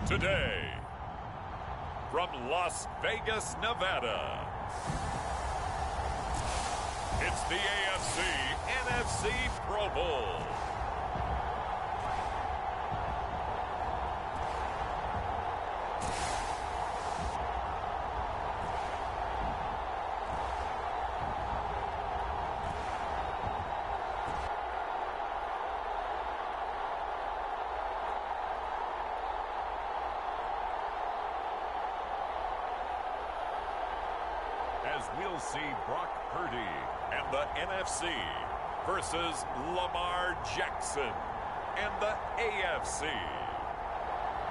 Today, from Las Vegas, Nevada, it's the AFC-NFC Pro Bowl. As we'll see Brock Purdy and the NFC versus Lamar Jackson and the AFC.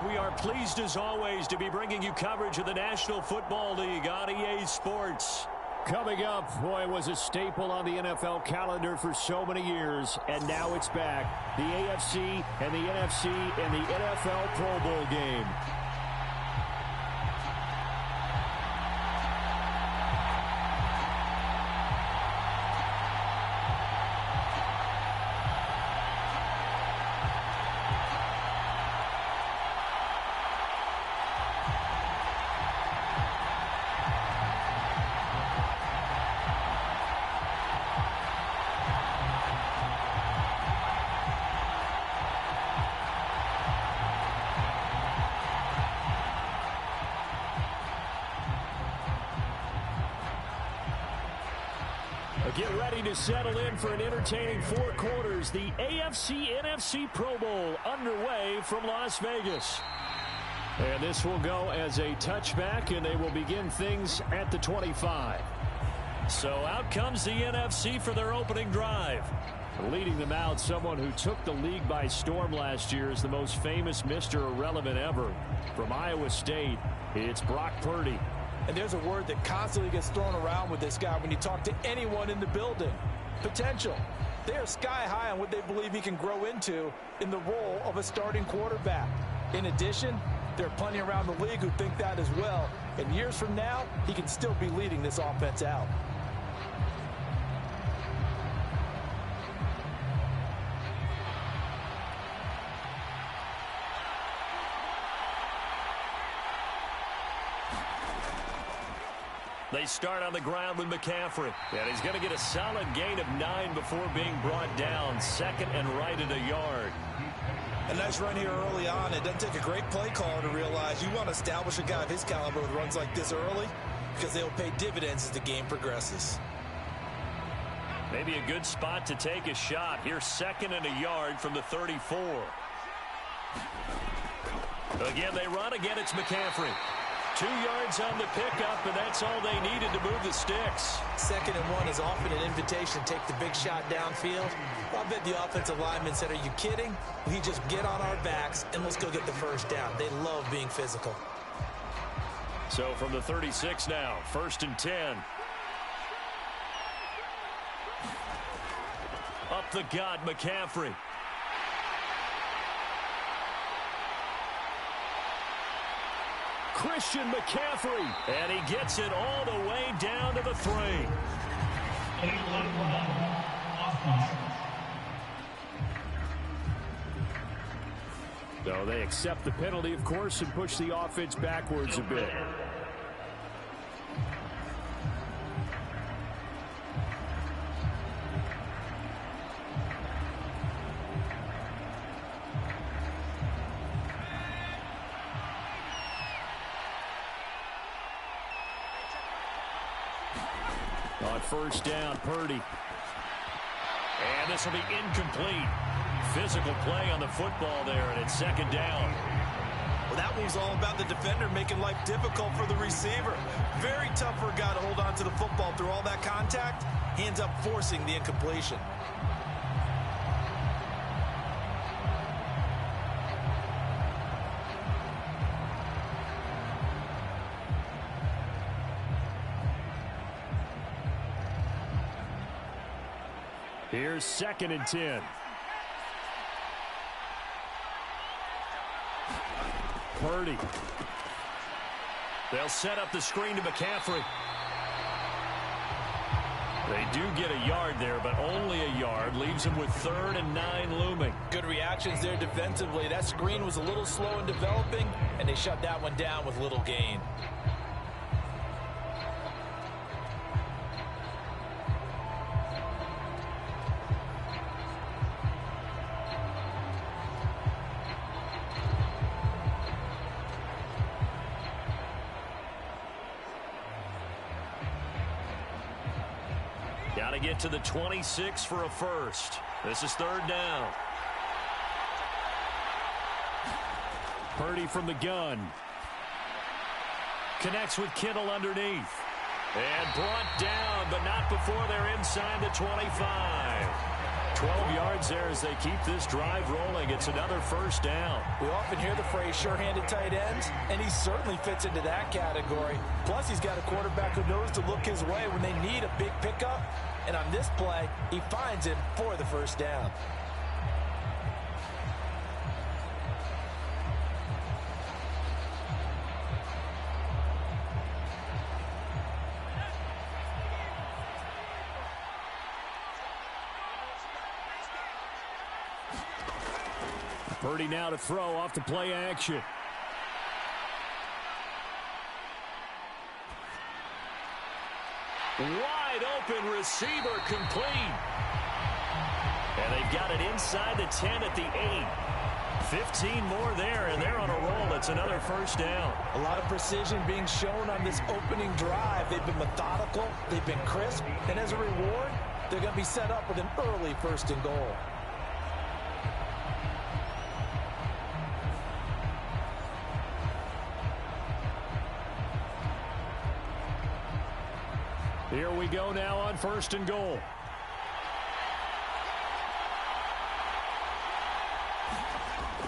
We are pleased as always to be bringing you coverage of the National Football League on EA Sports. Coming up, boy, it was a staple on the NFL calendar for so many years, and now it's back. The AFC and the NFC in the NFL Pro Bowl game. Get ready to settle in for an entertaining four quarters. The AFC-NFC Pro Bowl underway from Las Vegas. And this will go as a touchback, and they will begin things at the 25. So out comes the NFC for their opening drive. Leading them out, someone who took the league by storm last year is the most famous Mr. Irrelevant ever. From Iowa State, it's Brock Purdy. And there's a word that constantly gets thrown around with this guy when you talk to anyone in the building. Potential. They are sky high on what they believe he can grow into in the role of a starting quarterback. In addition, there are plenty around the league who think that as well. And years from now, he can still be leading this offense out. They start on the ground with McCaffrey. And he's going to get a solid gain of 9 before being brought down. Second and right at a yard. A nice run here early on. It doesn't take a great play caller to realize you want to establish a guy of his caliber with runs like this early, because they'll pay dividends as the game progresses. Maybe a good spot to take a shot. Here's second and a yard from the 34. Again, they run. Again, it's McCaffrey. 2 yards on the pickup, and that's all they needed to move the sticks. 2nd and 1 is often an invitation to take the big shot downfield. Well, I bet the offensive lineman said, are you kidding? We just get on our backs, and let's go get the first down. They love being physical. So from the 36 now, 1st and 10. Up the gut, McCaffrey. Christian McCaffrey, and he gets it all the way down to the 3. So they accept the penalty, of course, and push the offense backwards a bit. On 1st down, Purdy. And this will be incomplete. Physical play on the football there, and it's 2nd down. Well, that one's all about the defender making life difficult for the receiver. Very tough for a guy to hold on to the football through all that contact. He ends up forcing the incompletion. Here's 2nd and 10. Purdy. They'll set up the screen to McCaffrey. They do get a yard there, but only a yard. Leaves him with 3rd and 9 looming. Good Good reactions there defensively. That screen was a little slow in developing, and they shut that one down with little gain. Got to get to the 26 for a first. This is third down. Purdy from the gun. Connects with Kittle underneath. And brought down, but not before they're inside the 25. 12 yards there as they keep this drive rolling. It's another first down. We often hear the phrase sure-handed tight ends, and he certainly fits into that category. Plus, he's got a quarterback who knows to look his way when they need a big pickup. And on this play, he finds it for the first down. Purdy now to throw off the play action. Wide open receiver complete. And they've got it inside the 10 at the 8. 15 more there, and they're on a roll. It's another first down. A lot of precision being shown on this opening drive. They've been methodical, they've been crisp, and as a reward, they're going to be set up with an early first and goal. Here we go now on first and goal.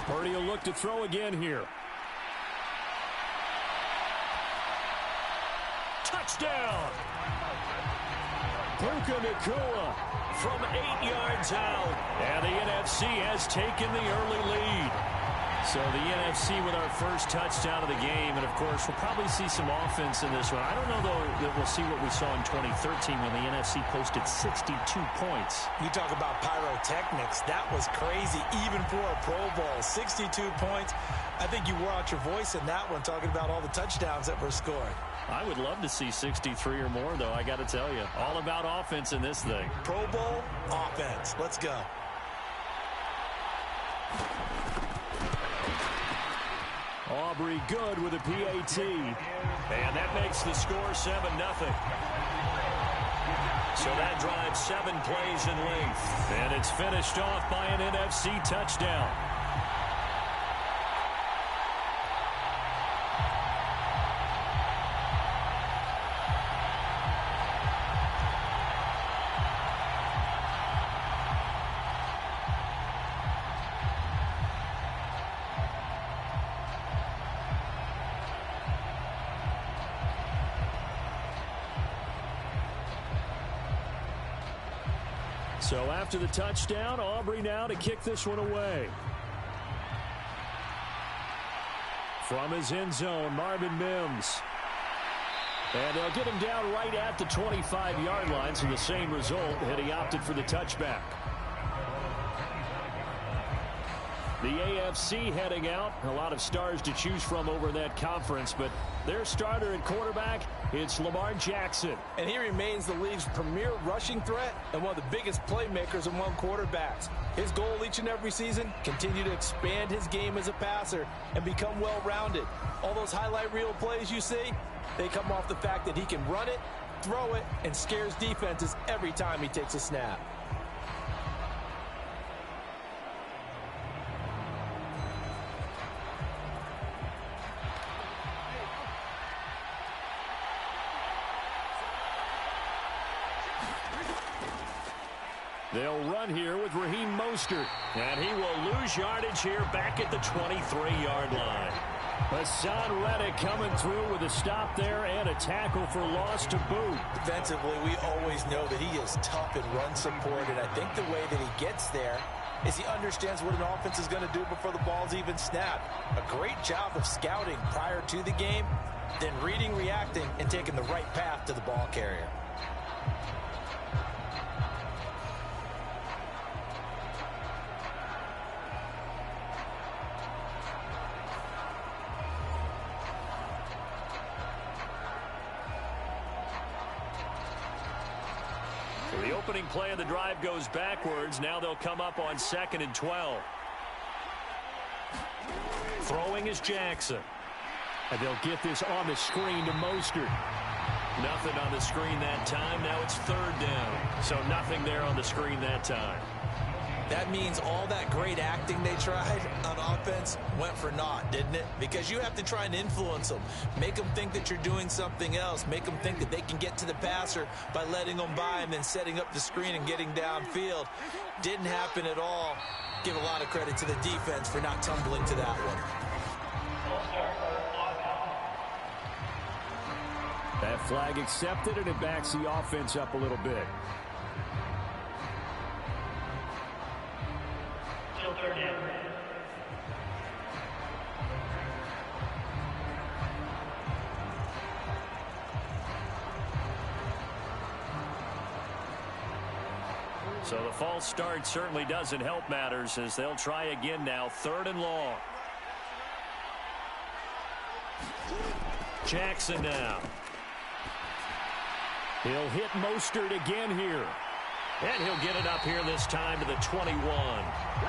Purdy will look to throw again here. Touchdown! Puka Nacua from 8 yards out. And the NFC has taken the early lead. So the NFC with our first touchdown of the game. And, of course, we'll probably see some offense in this one. I don't know, though, that we'll see what we saw in 2013 when the NFC posted 62 points. You talk about pyrotechnics. That was crazy, even for a Pro Bowl. 62 points. I think you wore out your voice in that one, talking about all the touchdowns that were scored. I would love to see 63 or more, though, I got to tell you. All about offense in this thing. Pro Bowl offense. Let's go. Aubrey good with a PAT. And that makes the score 7-0. So that drives 7 plays in length. And it's finished off by an NFC touchdown. So after the touchdown, Aubrey now to kick this one away. From his end zone, Marvin Mims. And they'll get him down right at the 25-yard line, so the same result, and he opted for the touchback. The AFC heading out. A lot of stars to choose from over that conference, but their starter at quarterback, it's Lamar Jackson. And he remains the league's premier rushing threat and one of the biggest playmakers among quarterbacks. His goal each and every season, continue to expand his game as a passer and become well-rounded. All those highlight reel plays you see, they come off the fact that he can run it, throw it, and scares defenses every time he takes a snap. They'll run here with Raheem Mostert. And he will lose yardage here back at the 23-yard line. Hassan Reddick coming through with a stop there and a tackle for loss to boot. Defensively, we always know that he is tough in run support, and I think the way that he gets there is he understands what an offense is going to do before the ball's even snapped. A great job of scouting prior to the game, then reading, reacting, and taking the right path to the ball carrier. opening play of the drive goes backwards. Now they'll come up on 2nd and 12. Throwing is Jackson. And they'll get this on the screen to Mostert. Nothing on the screen that time. Now it's 3rd down. So nothing there on the screen that time. That means all that great acting they tried on offense went for naught, didn't it? Because you have to try and influence them. Make them think that you're doing something else. Make them think that they can get to the passer by letting them by and then setting up the screen and getting downfield. Didn't happen at all. Give a lot of credit to the defense for not tumbling to that one. That flag accepted, and it backs the offense up a little bit. So the false start certainly doesn't help matters as they'll try again now. 3rd and long. Jackson now. He'll hit Mostert again here. And he'll get it up here this time to the 21.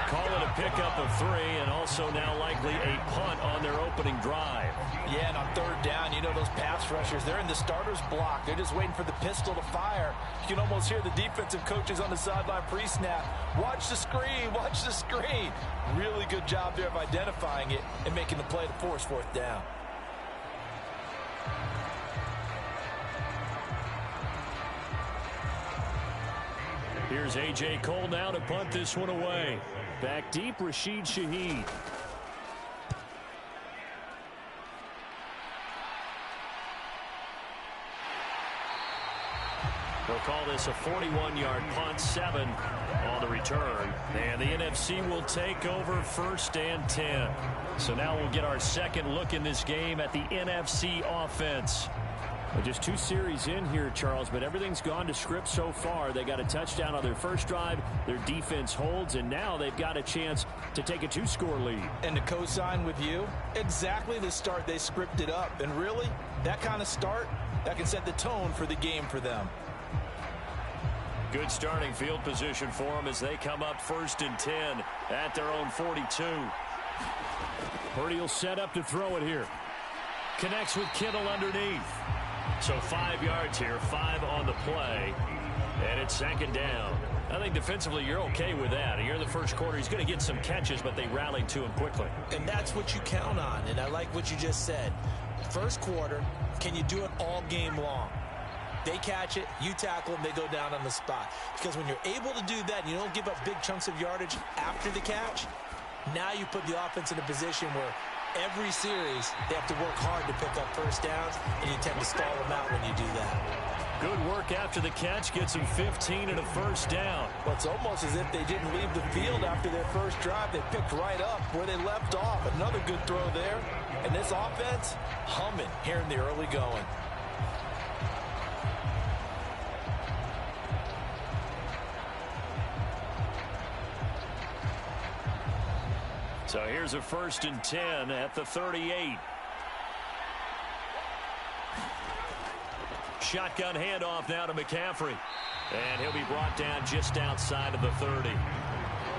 Call it a pickup of 3 and also now likely a punt on their opening drive. Yeah, and on 3rd down, you know those pass rushers, they're in the starter's block. They're just waiting for the pistol to fire. You can almost hear the defensive coaches on the sideline pre-snap. Watch the screen, watch the screen. Really good job there of identifying it and making the play to force 4th down. Here's A.J. Cole now to punt this one away. Back deep, Rashid Shaheed. They'll call this a 41-yard punt, 7 on the return. And the NFC will take over 1st and 10. So now we'll get our second look in this game at the NFC offense. Well, just 2 series in here, Charles, but everything's gone to script so far. They got a touchdown on their first drive. Their defense holds, and now they've got a chance to take a 2-score lead. And to co-sign with you, exactly the start they scripted up. And really, that kind of start, that can set the tone for the game for them. Good starting field position for them as they come up 1st and 10 at their own 42. Purdy will set up to throw it here. Connects with Kittle underneath. So 5 yards here, 5 on the play, and it's 2nd down. I think defensively you're okay with that. Here in the first quarter, he's going to get some catches, but they rallied to him quickly. And that's what you count on, and I like what you just said. First quarter, can you do it all game long? They catch it, you tackle them, they go down on the spot. Because when you're able to do that, and you don't give up big chunks of yardage after the catch, now you put the offense in a position where every series, they have to work hard to pick up first downs, and you tend to stall them out when you do that. Good work after the catch. Gets them 15 and a first down. Well, it's almost as if they didn't leave the field after their first drive. They picked right up where they left off. Another good throw there. And this offense, humming here in the early going. So here's a 1st and 10 at the 38. Shotgun handoff now to McCaffrey. And he'll be brought down just outside of the 30.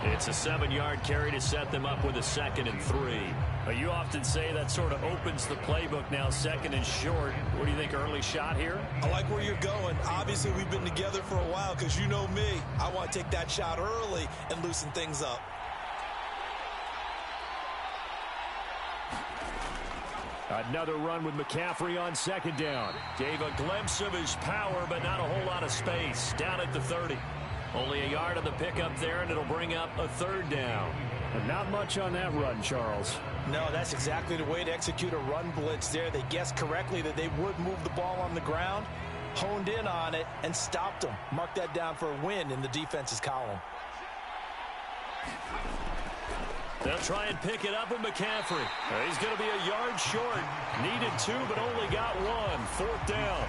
It's a 7-yard carry to set them up with a 2nd and 3. You often say that sort of opens the playbook now, 2nd and short. What do you think, early shot here? I like where you're going. Obviously, we've been together for a while because you know me. I want to take that shot early and loosen things up. Another run with McCaffrey on 2nd down. Gave a glimpse of his power, but not a whole lot of space. Down at the 30. Only a yard on the pickup there, and it'll bring up a 3rd down. And not much on that run, Charles. No, that's exactly the way to execute a run blitz there. They guessed correctly that they would move the ball on the ground, honed in on it, and stopped them. Mark that down for a win in the defense's column. They'll try and pick it up with McCaffrey. He's going to be a yard short. Needed 2, but only got 1. 4th down.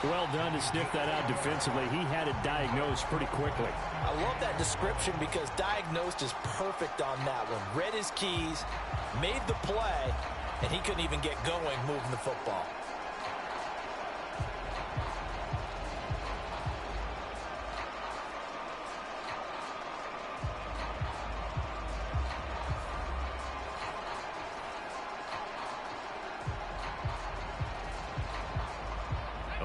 Well done to sniff that out defensively. He had it diagnosed pretty quickly. I love that description because diagnosed is perfect on that one. Read his keys, made the play, and he couldn't even get going moving the football.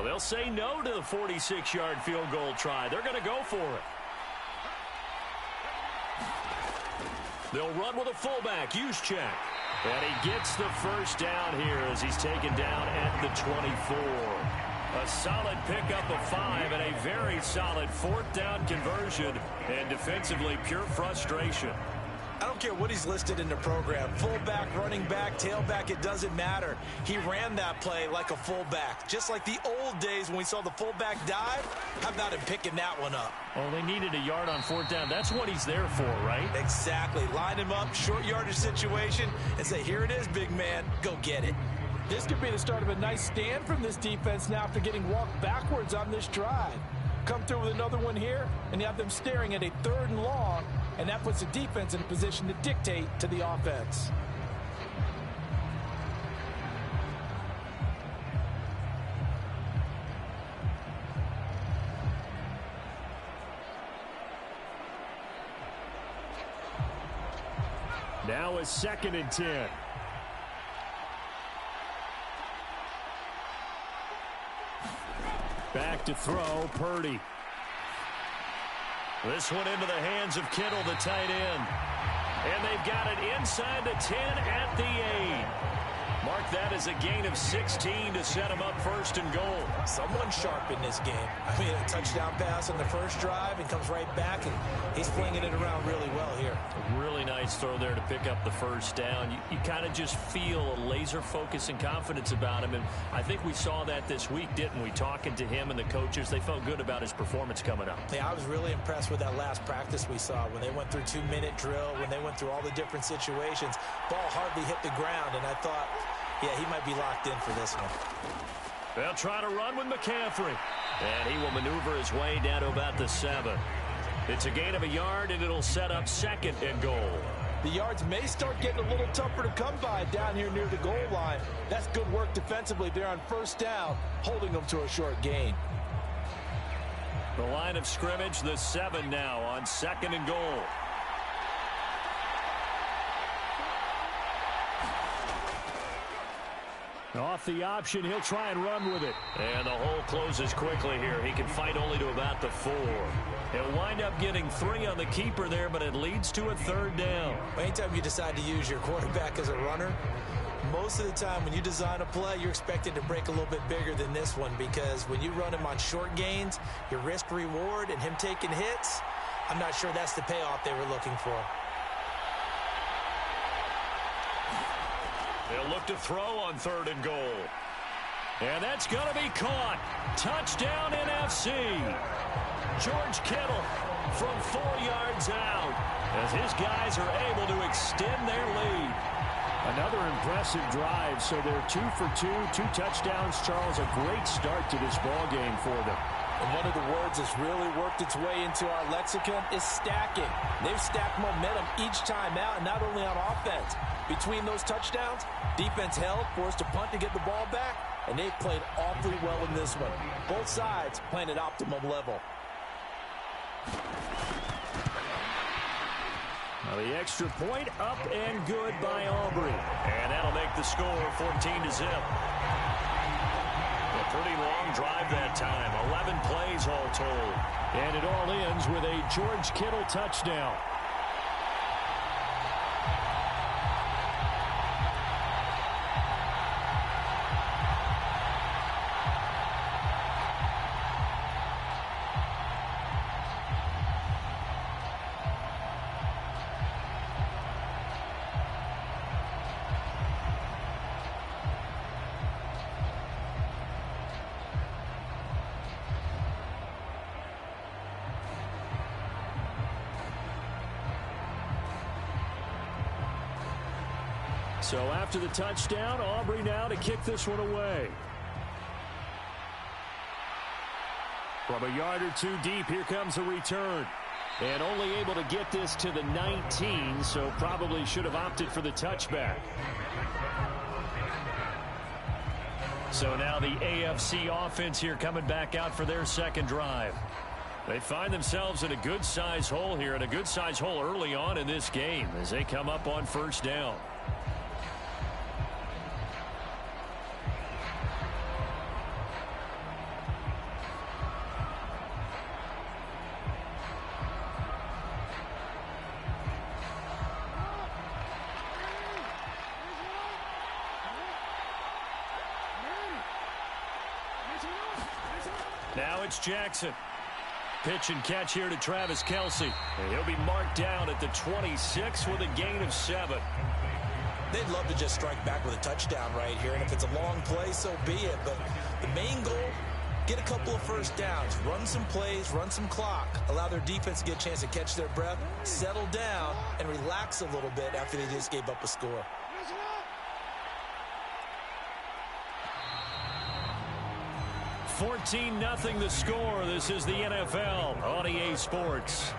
Well, they'll say no to the 46-yard field goal try. They're going to go for it. They'll run with a fullback, Juszczyk. And he gets the first down here as he's taken down at the 24. A solid pickup of 5 and a very solid 4th down conversion. And defensively, pure frustration. I don't care what he's listed in the program. Fullback, running back, tailback, it doesn't matter. He ran that play like a fullback. Just like the old days when we saw the fullback dive. How about him picking that one up? Oh, they needed a yard on 4th down. That's what he's there for, right? Exactly. Line him up, short yardage situation, and say, here it is, big man. Go get it. This could be the start of a nice stand from this defense now after getting walked backwards on this drive. Come through with another one here, and you have them staring at a 3rd and long, and that puts the defense in a position to dictate to the offense. Now is 2nd and 10. Back to throw, Purdy. This one into the hands of Kittle, the tight end. And they've got it inside the 10 at the 8. Mark that as a gain of 16 to set him up 1st and goal. Someone sharp in this game. I mean, a touchdown pass on the first drive and comes right back, and he's flinging it around really well here. A really nice throw there to pick up the 1st down. You kind of just feel a laser focus and confidence about him, and I think we saw that this week, didn't we? Talking to him and the coaches, they felt good about his performance coming up. Yeah, I was really impressed with that last practice we saw when they went through 2-minute drill, when they went through all the different situations. Ball hardly hit the ground, and I thought, yeah, he might be locked in for this one. They'll try to run with McCaffrey. And he will maneuver his way down to about the 7. It's a gain of a yard, and it'll set up 2nd and goal. The yards may start getting a little tougher to come by down here near the goal line. That's good work defensively there on 1st down, holding them to a short gain. The line of scrimmage, the 7 now on 2nd and goal. Off the option, he'll try and run with it. And the hole closes quickly here. He can fight only to about the 4. He'll wind up getting 3 on the keeper there, but it leads to a 3rd down. Anytime you decide to use your quarterback as a runner, most of the time when you design a play, you're expected to break a little bit bigger than this one, because when you run him on short gains, your risk reward and him taking hits, I'm not sure that's the payoff they were looking for. They'll look to throw on 3rd and goal. And that's going to be caught. Touchdown NFC. George Kittle from 4 yards out as his guys are able to extend their lead. Another impressive drive. So they're 2 for 2, 2 touchdowns. Charles, a great start to this ball game for them. And one of the words that's really worked its way into our lexicon is stacking. They've stacked momentum each time out, and not only on offense. Between those touchdowns, defense held, forced to punt to get the ball back, and they've played awfully well in this one. Both sides playing at optimum level. Now the extra point up and good by Aubrey. And that'll make the score 14-0. A pretty long drive that time. 11 plays all told. And it all ends with a George Kittle touchdown. So after the touchdown, Aubrey now to kick this one away. From a yard or 2 deep, here comes a return. And only able to get this to the 19, so probably should have opted for the touchback. So now the AFC offense here coming back out for their 2nd drive. They find themselves in a good-sized hole here, and a good-sized hole early on in this game as they come up on 1st down. Now it's Jackson. Pitch and catch here to Travis Kelce. And he'll be marked down at the 26 with a gain of 7. They'd love to just strike back with a touchdown right here, and if it's a long play, so be it. But the main goal, get a couple of first downs, run some plays, run some clock, allow their defense to get a chance to catch their breath, settle down, and relax a little bit after they just gave up a score. $14-0 the score. This is the NFL on EA Sports.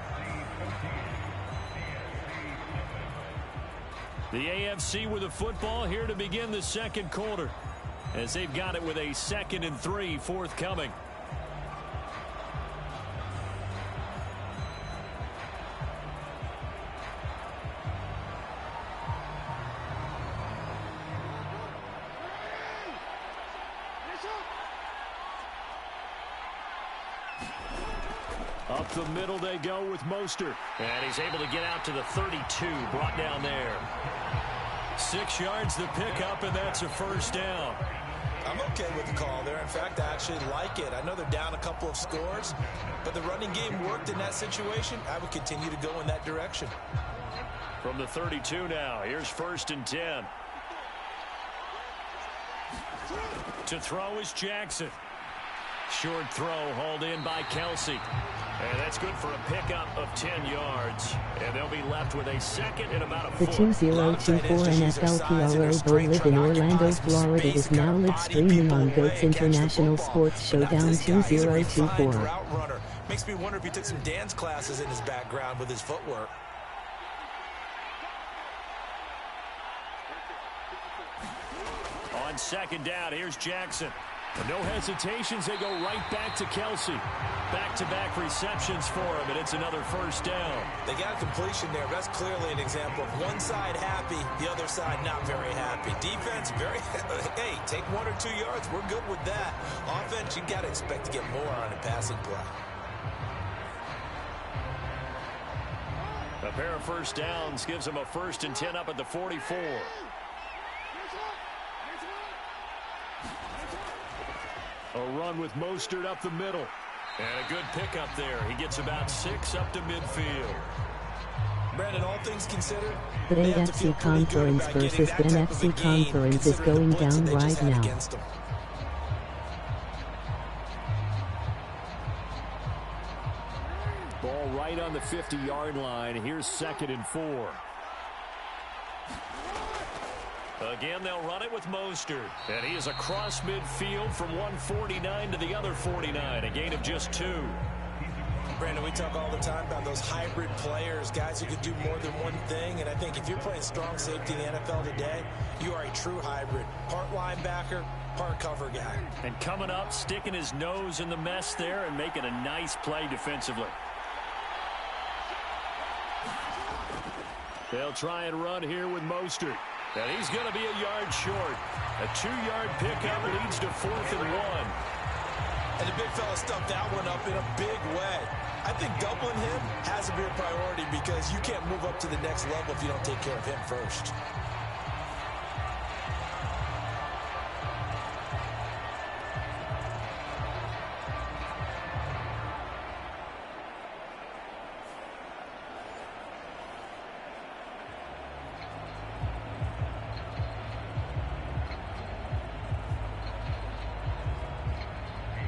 The AFC with the football here to begin the second quarter, as they've got it with a 2nd and 3 forthcoming. Up the middle they go with Mostert. And he's able to get out to the 32, brought down there. 6 yards the pickup, and that's a first down. I'm okay with the call there. In fact, I actually like it. I know they're down a couple of scores, but the running game worked in that situation. I would continue to go in that direction. From the 32 now, here's 1st and 10. To throw is Jackson. Short throw hauled in by Kelce. And that's good for a pickup of 10 yards. And they'll be left with a 2nd and about a 4. The 2024 NFL Pro Bowl Live in Orlando, Florida is now live streaming on GOAT's International Sports Showdown 2024. Makes me wonder if he took some dance classes in his background with his footwork. On 2nd down, here's Jackson. No hesitations, they go right back to Kelce. Back-to-back receptions for him, and it's another first down. They got a completion there. That's clearly an example of one side happy, the other side not very happy. Defense, very, hey, take 1 or 2 yards. We're good with that. Offense, you got to expect to get more on a passing play. A pair of first downs gives them a 1st and 10 up at the 44. A run with Mostert up the middle. And a good pickup there. He gets about 6 up to midfield. Brandon, all things considered, the AFC Conference versus the NFC Conference is going down right now. Ball right on the 50-yard line. Here's 2nd and 4. Again, they'll run it with Mostert. And he is across midfield from 149 to the other 49. A gain of just 2. Brandon, we talk all the time about those hybrid players, guys who can do more than one thing. And I think if you're playing strong safety in the NFL today, you are a true hybrid. Part linebacker, part cover guy. And coming up, sticking his nose in the mess there and making a nice play defensively. They'll try and run here with Mostert. And he's going to be a yard short. A 2-yard pickup leads to 4th and 1. And the big fella stuffed that one up in a big way. I think doubling him has to be a priority because you can't move up to the next level if you don't take care of him first.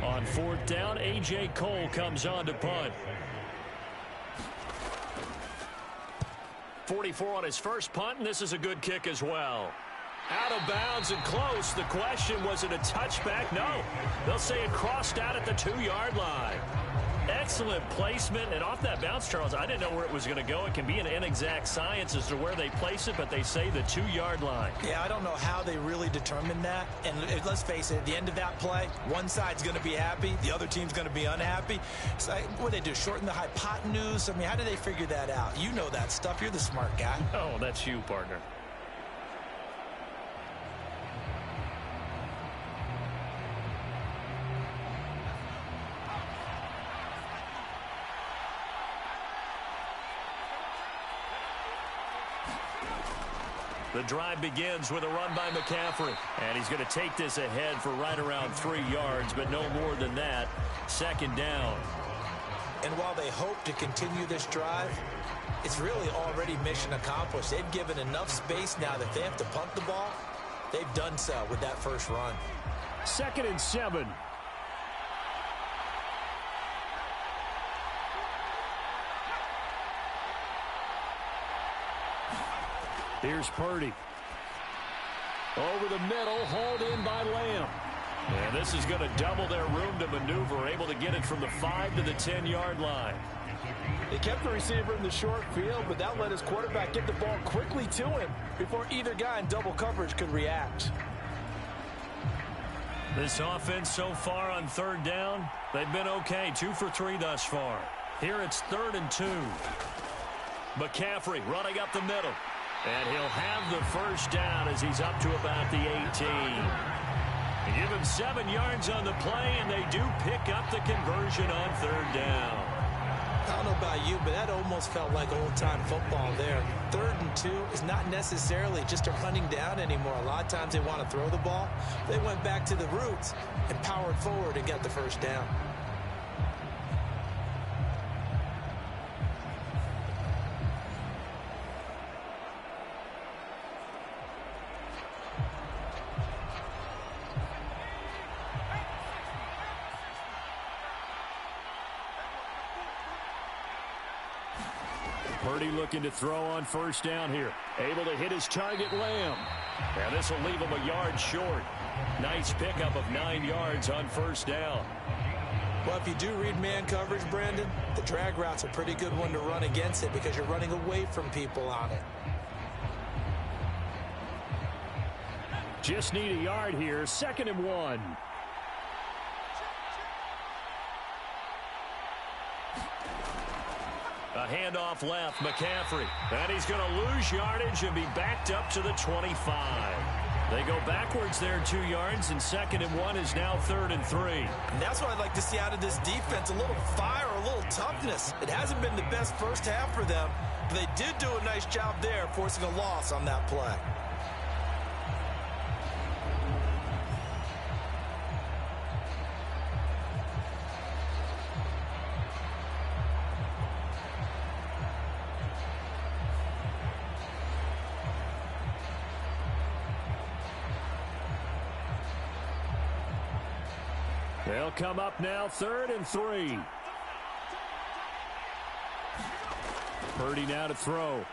On 4th down, A.J. Cole comes on to punt. 44 on his first punt, and this is a good kick as well. Out of bounds and close. The question, was it a touchback? No. They'll say it crossed out at the 2-yard line. Excellent placement, and off that bounce, Charles, I didn't know where it was going to go. It can be an inexact science as to where they place it, but they say the 2-yard line. Yeah, I don't know how they really determined that. And let's face it, at the end of that play, one side's going to be happy, the other team's going to be unhappy. It's like, what do they do, shorten the hypotenuse? I mean, how do they figure that out? You know that stuff. You're the smart guy. Oh, that's you, partner. The drive begins with a run by McCaffrey. And he's going to take this ahead for right around 3 yards, but no more than that. Second down. And while they hope to continue this drive, it's really already mission accomplished. They've given enough space now that if they have to punt the ball, they've done so with that first run. 2nd and 7. Here's Purdy. Over the middle, hauled in by Lamb. And this is going to double their room to maneuver, able to get it from the 5 to the 10-yard line. They kept the receiver in the short field, but that let his quarterback get the ball quickly to him before either guy in double coverage could react. This offense so far on 3rd down, they've been okay. 2 for 3 thus far. Here it's 3rd and 2. McCaffrey running up the middle. And he'll have the first down as he's up to about the 18. They give him 7 yards on the play, and they do pick up the conversion on 3rd down. I don't know about you, but that almost felt like old-time football there. 3rd and 2 is not necessarily just a running down anymore. A lot of times they want to throw the ball. They went back to the roots and powered forward and got the first down. Purdy looking to throw on 1st down here. Able to hit his target, Lamb. And this will leave him a yard short. Nice pickup of 9 yards on 1st down. Well, if you do read man coverage, Brandon, the drag route's a pretty good one to run against it because you're running away from people on it. Just need a yard here. 2nd and 1. A handoff left, McCaffrey. And he's going to lose yardage and be backed up to the 25. They go backwards there 2 yards, and 2nd and 1 is now 3rd and 3. And that's what I'd like to see out of this defense, a little fire, a little toughness. It hasn't been the best first half for them, but they did do a nice job there, forcing a loss on that play. They'll come up now 3rd and 3. Purdy now to throw.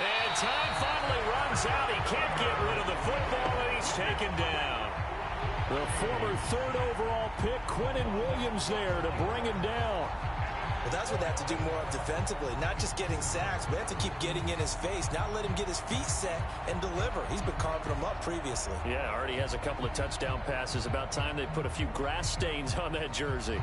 And time finally runs out. He can't get rid of the football, and he's taken down. The former 3rd overall pick, Quinnen Williams, there to bring him down. Well, that's what they have to do more of defensively. Not just getting sacks, but they have to keep getting in his face. Not let him get his feet set and deliver. He's been carving them up previously. Yeah, already has a couple of touchdown passes. About time they put a few grass stains on that jersey.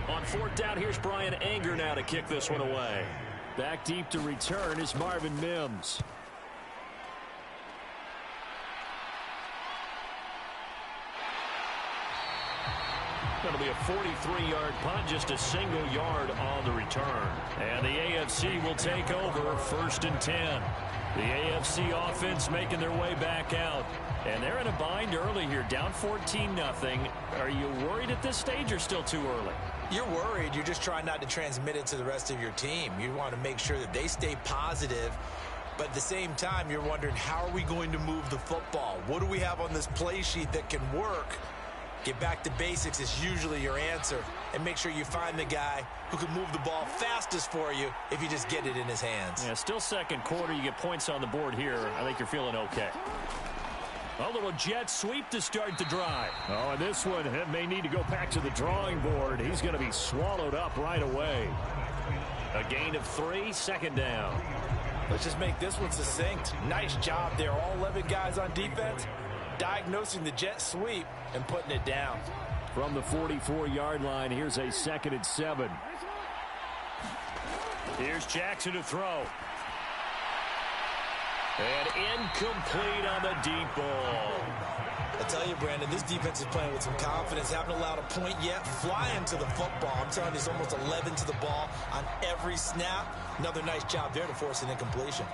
On 4th down, here's Brian Anger now to kick this one away. Back deep to return is Marvin Mims. Going to be a 43-yard punt, just a single yard on the return. And the AFC will take over 1st and 10. The AFC offense making their way back out. And they're in a bind early here, down 14-0. Are you worried at this stage or still too early? You're worried. You're just trying not to transmit it to the rest of your team. You want to make sure that they stay positive. But at the same time, you're wondering, how are we going to move the football? What do we have on this play sheet that can work? Get back to basics is usually your answer. And make sure you find the guy who can move the ball fastest for you if you just get it in his hands. Yeah, still 2nd quarter. You get points on the board here. I think you're feeling okay. A little jet sweep to start the drive. Oh, and this one may need to go back to the drawing board. He's going to be swallowed up right away. A gain of 3, 2nd down. Let's just make this one succinct. Nice job there. All 11 guys on defense diagnosing the jet sweep and putting it down. From the 44-yard line, here's a 2nd and 7. Here's Jackson to throw. And incomplete on the deep ball. I tell you, Brandon, this defense is playing with some confidence. Haven't allowed a point yet. Flying to the football. I'm telling you, it's almost 11 to the ball on every snap. Another nice job there to force an incompletion.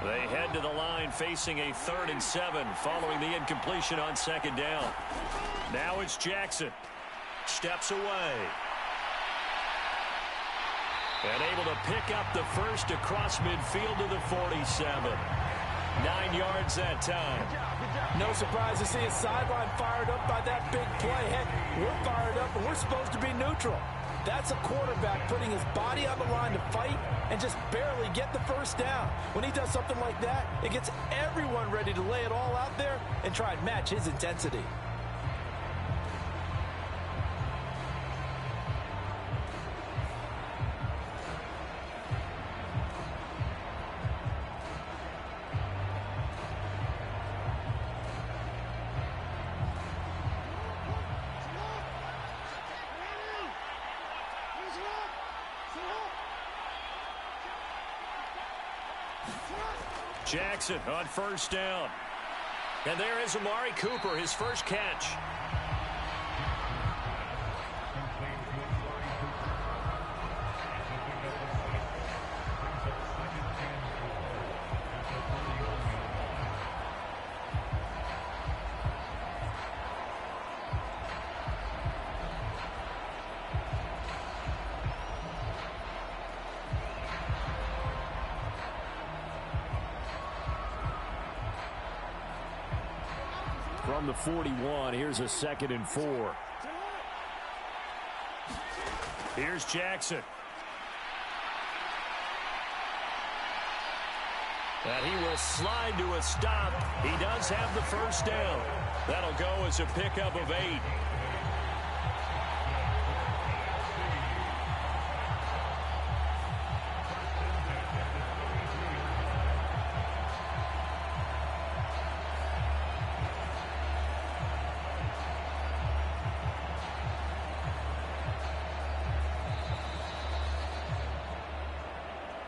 They head to the line facing a 3rd and 7 following the incompletion on 2nd down. Now it's Jackson. Steps away. And able to pick up the first across midfield to the 47. 9 yards that time. No surprise to see his sideline fired up by that big play. Heck, we're fired up and we're supposed to be neutral. That's a quarterback putting his body on the line to fight and just barely get the first down. When he does something like that, it gets everyone ready to lay it all out there and try and match his intensity. Jackson on 1st down. And there is Amari Cooper, his first catch. From the 41, here's a 2nd and 4. Here's Jackson. And he will slide to a stop. He does have the first down. That'll go as a pickup of 8.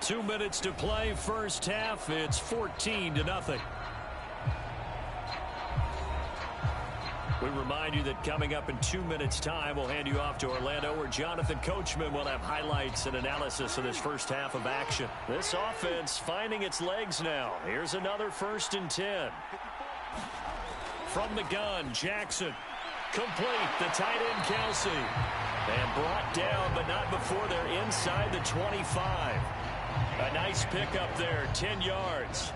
Two minutes to play, first half. It's 14-0. We remind you that coming up in 2 minutes' time, we'll hand you off to Orlando, where Jonathan Coachman will have highlights and analysis of this first half of action. This offense finding its legs now. Here's another 1st and 10. From the gun, Jackson. Complete, the tight end, Kelsey. And brought down, but not before they're inside the 25. A nice pickup there, 10 yards.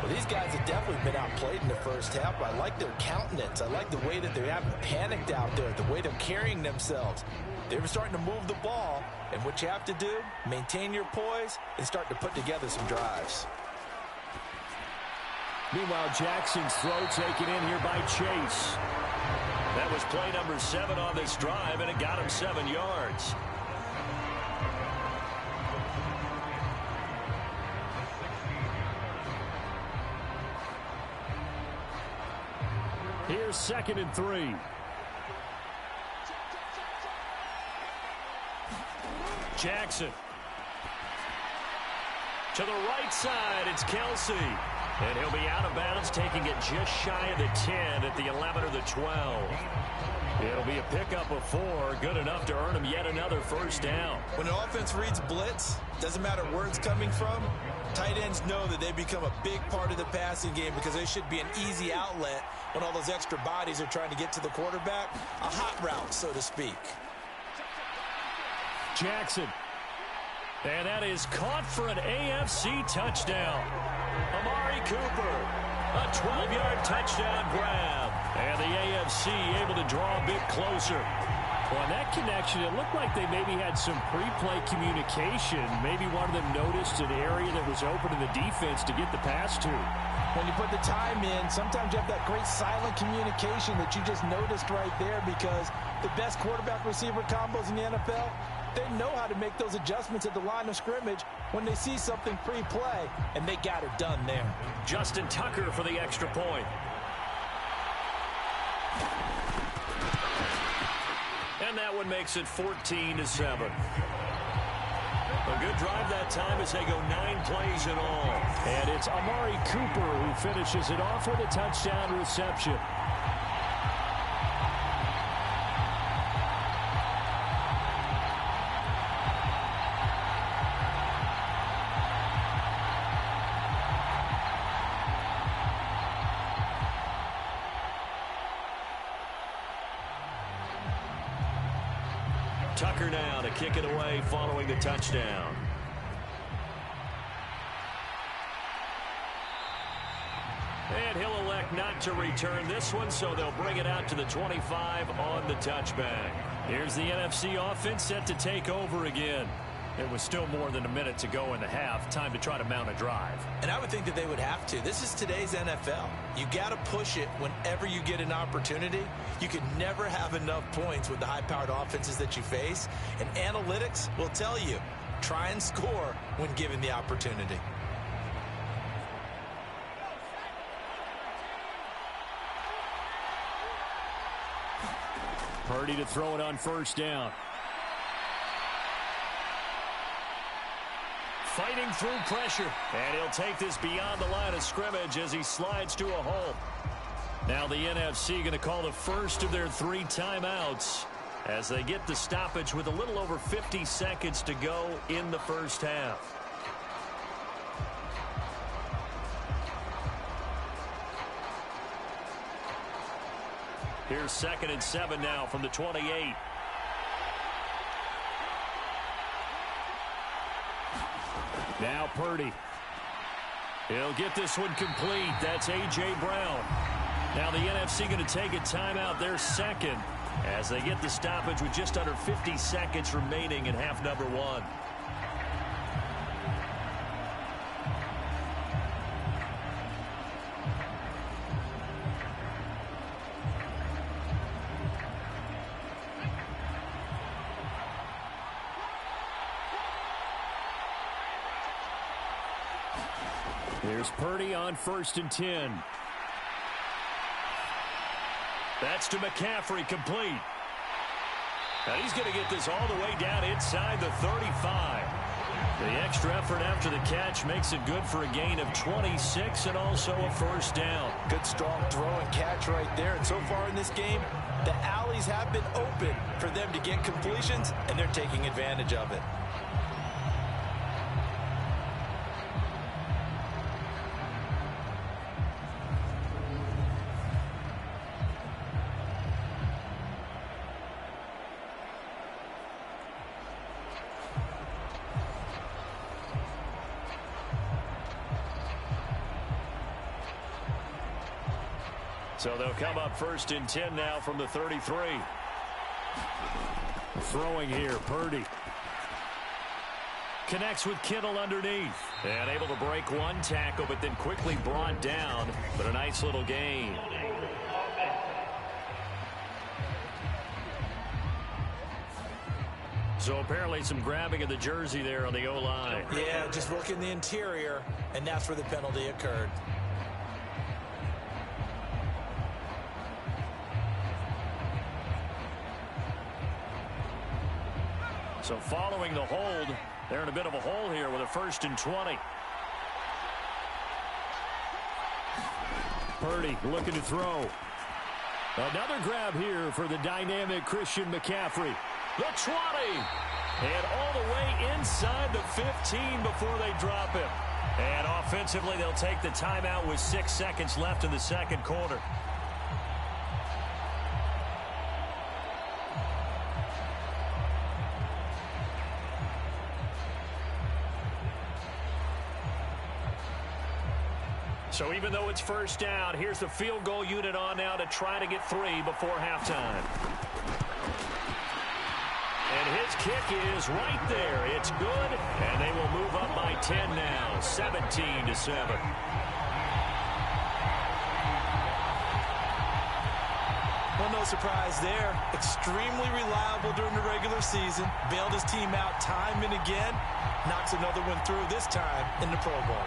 Well, these guys have definitely been outplayed in the first half. I like their countenance. I like the way that they haven't panicked out there, the way they're carrying themselves. They were starting to move the ball, and what you have to do, maintain your poise and start to put together some drives. Meanwhile, Jackson's throw taken in here by Chase. That was play number 7 on this drive, and it got him 7 yards. Here's 2nd and 3. Jackson. To the right side, it's Kelsey. And he'll be out of bounds, taking it just shy of the 10 at the 11 or the 12. It'll be a pickup of 4, good enough to earn him yet another first down. When an offense reads blitz, doesn't matter where it's coming from, tight ends know that they become a big part of the passing game because they should be an easy outlet when all those extra bodies are trying to get to the quarterback. A hot route, so to speak. Jackson. And that is caught for an AFC touchdown. Amari Cooper. A 12-yard touchdown grab. And the AFC able to draw a bit closer. Well, on that connection, it looked like they maybe had some pre-play communication. Maybe one of them noticed an area that was open in the defense to get the pass to. When you put the time in, sometimes you have that great silent communication that you just noticed right there, because the best quarterback-receiver combos in the NFL, they know how to make those adjustments at the line of scrimmage when they see something pre-play, and they got it done there. Justin Tucker for the extra point. And that one makes it 14-7. A good drive that time as they go 9 plays in all. And it's Amari Cooper who finishes it off with a touchdown reception. Tucker now to kick it away following the touchdown. And he'll elect not to return this one, so they'll bring it out to the 25 on the touchback. Here's the NFC offense set to take over again. It was still more than a minute to go in the half. Time to try to mount a drive. And I would think that they would have to. This is today's NFL. You got to push it whenever you get an opportunity. You can never have enough points with the high-powered offenses that you face. And analytics will tell you, try and score when given the opportunity. Purdy to throw it on first down. Fighting through pressure. And he'll take this beyond the line of scrimmage as he slides to a hole. Now the NFC going to call the first of their 3 timeouts as they get the stoppage with a little over 50 seconds to go in the first half. Here's 2nd and 7 now from the 28. Now Purdy. He'll get this one complete. That's A.J. Brown. Now the NFC going to take a timeout, their second, as they get the stoppage with just under 50 seconds remaining in half number 1. Here's Purdy on 1st and 10. That's to McCaffrey, complete. Now he's going to get this all the way down inside the 35. The extra effort after the catch makes it good for a gain of 26 and also a first down. Good strong throw and catch right there. And so far in this game, the alleys have been open for them to get completions, and they're taking advantage of it. So they'll come up 1st and 10 now from the 33. Throwing here, Purdy. Connects with Kittle underneath. And able to break one tackle, but then quickly brought down. But a nice little gain. So apparently some grabbing of the jersey there on the O-line. Yeah, just working the interior, and that's where the penalty occurred. So following the hold, they're in a bit of a hole here with a 1st and 20. Purdy looking to throw. Another grab here for the dynamic Christian McCaffrey. The 20. And all the way inside the 15 before they drop him. And offensively, they'll take the timeout with 6 seconds left in the second quarter. So even though it's first down, here's the field goal unit on now to try to get 3 before halftime. And his kick is right there. It's good, and they will move up by 10 now, 17-7. Well, no surprise there. Extremely reliable during the regular season. Bailed his team out time and again. Knocks another one through this time in the Pro Bowl.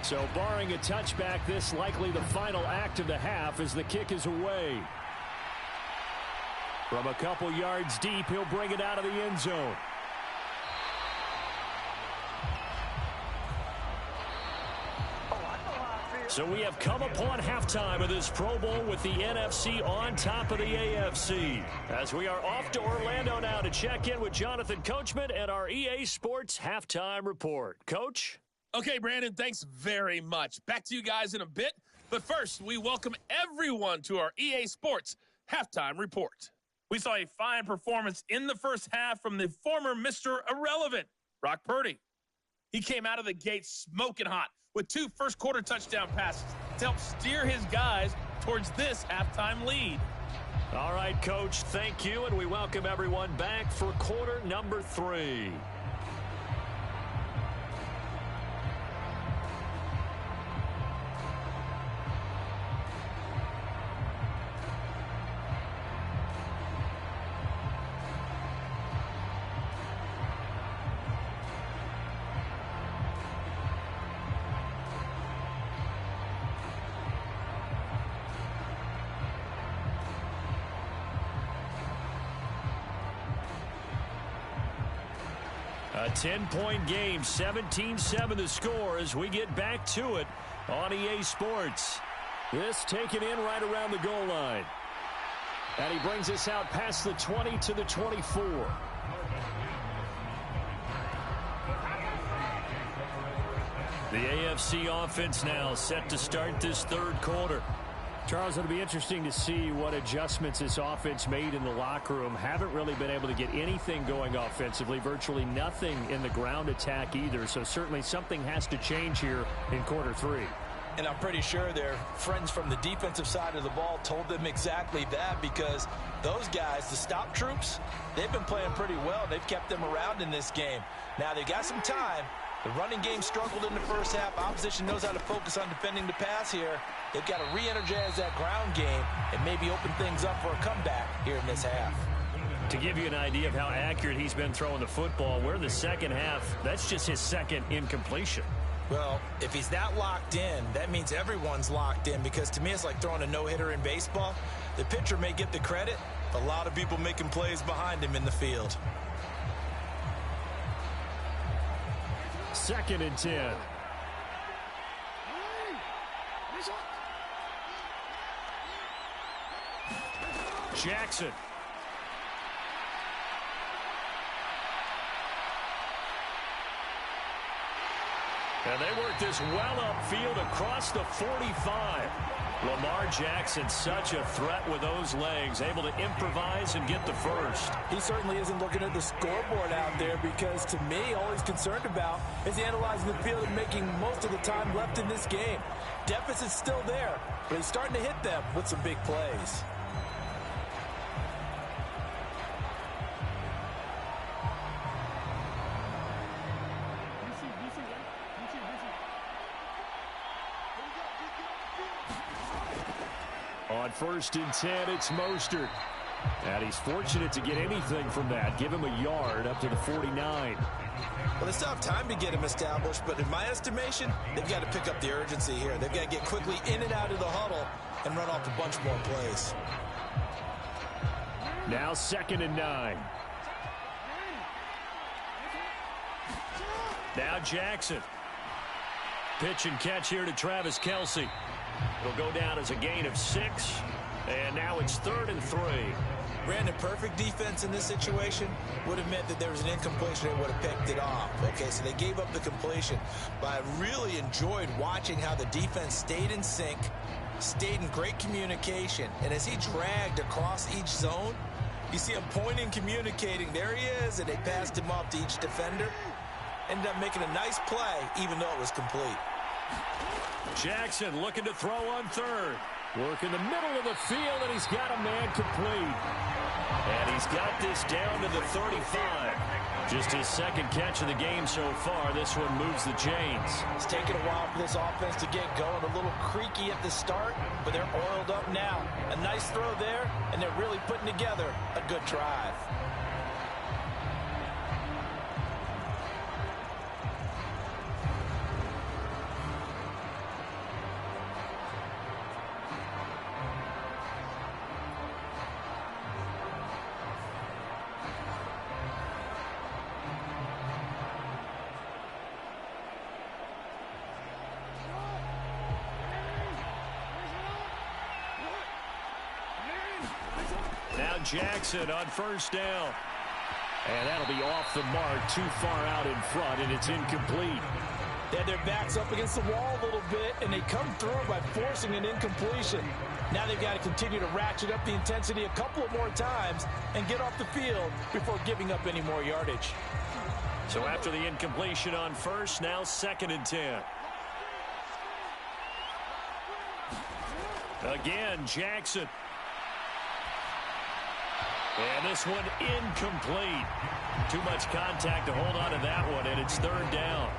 So barring a touchback, this likely the final act of the half as the kick is away. From a couple yards deep, he'll bring it out of the end zone. So we have come upon halftime of this Pro Bowl with the NFC on top of the AFC. As we are off to Orlando now to check in with Jonathan Coachman and our EA Sports Halftime Report. Coach? Okay, Brandon, thanks very much. Back to you guys in a bit. But first, we welcome everyone to our EA Sports Halftime Report. We saw a fine performance in the first half from the former Mr. Irrelevant, Brock Purdy. He came out of the gate smoking hot with 2 first-quarter touchdown passes to help steer his guys towards this halftime lead. All right, Coach, thank you, and we welcome everyone back for quarter number 3. A 10-point game, 17-7 the score as we get back to it on EA Sports. This taken in right around the goal line. And he brings us out past the 20 to the 24. The AFC offense now set to start this third quarter. Charles, it'll be interesting to see what adjustments this offense made in the locker room. Haven't really been able to get anything going offensively, virtually nothing in the ground attack either. So certainly something has to change here in quarter 3. And I'm pretty sure their friends from the defensive side of the ball told them exactly that, because those guys, the stop troops, they've been playing pretty well. They've kept them around in this game. Now they got some time. The running game struggled in the first half. Opposition knows how to focus on defending the pass here. They've got to re-energize that ground game and maybe open things up for a comeback here in this half. To give you an idea of how accurate he's been throwing the football, we're in the second half. That's just his second incompletion. Well, if he's that locked in, that means everyone's locked in, because to me it's like throwing a no-hitter in baseball. The pitcher may get the credit, a lot of people making plays behind him in the field. 2nd and 10. Jackson. And they work this well upfield across the 45. Lamar Jackson, such a threat with those legs, able to improvise and get the first. He certainly isn't looking at the scoreboard out there, because to me, all he's concerned about is analyzing the field and making most of the time left in this game. Deficit's still there, but he's starting to hit them with some big plays. On 1st and 10, it's Mostert. And he's fortunate to get anything from that. Give him a yard up to the 49. Well, they still have time to get him established, but in my estimation, they've got to pick up the urgency here. They've got to get quickly in and out of the huddle and run off a bunch more plays. Now 2nd and 9. Now Jackson. Pitch and catch here to Travis Kelce. It'll go down as a gain of 6. And now it's 3rd and 3. Brandon, perfect defense in this situation would have meant that there was an incompletion and would have picked it off. Okay, so they gave up the completion. But I really enjoyed watching how the defense stayed in sync, stayed in great communication. And as he dragged across each zone, you see him pointing, communicating. There he is, and they passed him off to each defender. Ended up making a nice play, even though it was complete. Jackson looking to throw on 3rd. Work in the middle of the field, and he's got a man complete. And he's got this down to the 35. Just his 2nd catch of the game so far. This one moves the chains. It's taken a while for this offense to get going. A little creaky at the start, but they're oiled up now. A nice throw there, and they're really putting together a good drive. Now Jackson on first down. And that'll be off the mark, too far out in front, and it's incomplete. They had their backs up against the wall a little bit, and they come through by forcing an incompletion. Now they've got to continue to ratchet up the intensity a couple of more times and get off the field before giving up any more yardage. So after the incompletion on first, now 2nd and 10. Again, Jackson. And this one incomplete. Too much contact to hold on to that one, and it's 3rd down.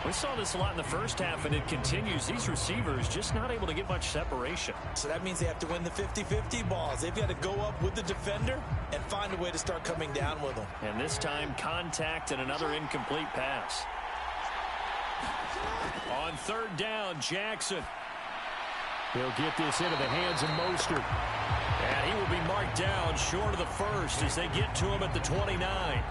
We saw this a lot in the first half, and it continues. These receivers just not able to get much separation. So that means they have to win the 50-50 balls. They've got to go up with the defender and find a way to start coming down with them. And this time, contact and another incomplete pass. On 3rd down, Jackson. He'll get this into the hands of Mostert. And he will be marked down short of the first as they get to him at the 29.